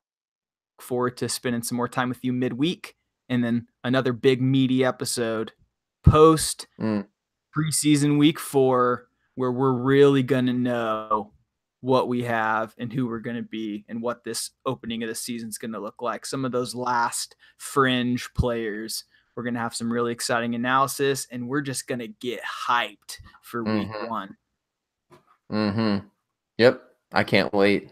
forward to spending some more time with you midweek. And then another big meaty episode post preseason week 4, where we're really going to know what we have and who we're going to be and what this opening of the season is going to look like. Some of those last fringe players, we're going to have some really exciting analysis, and we're just going to get hyped for week 1. Mm-hmm. Yep. I can't wait.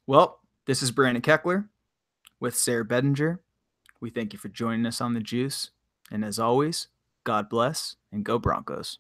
Well, this is Brandon Keckler with Sayre Bedinger. We thank you for joining us on The Juice. And as always, God bless and go Broncos.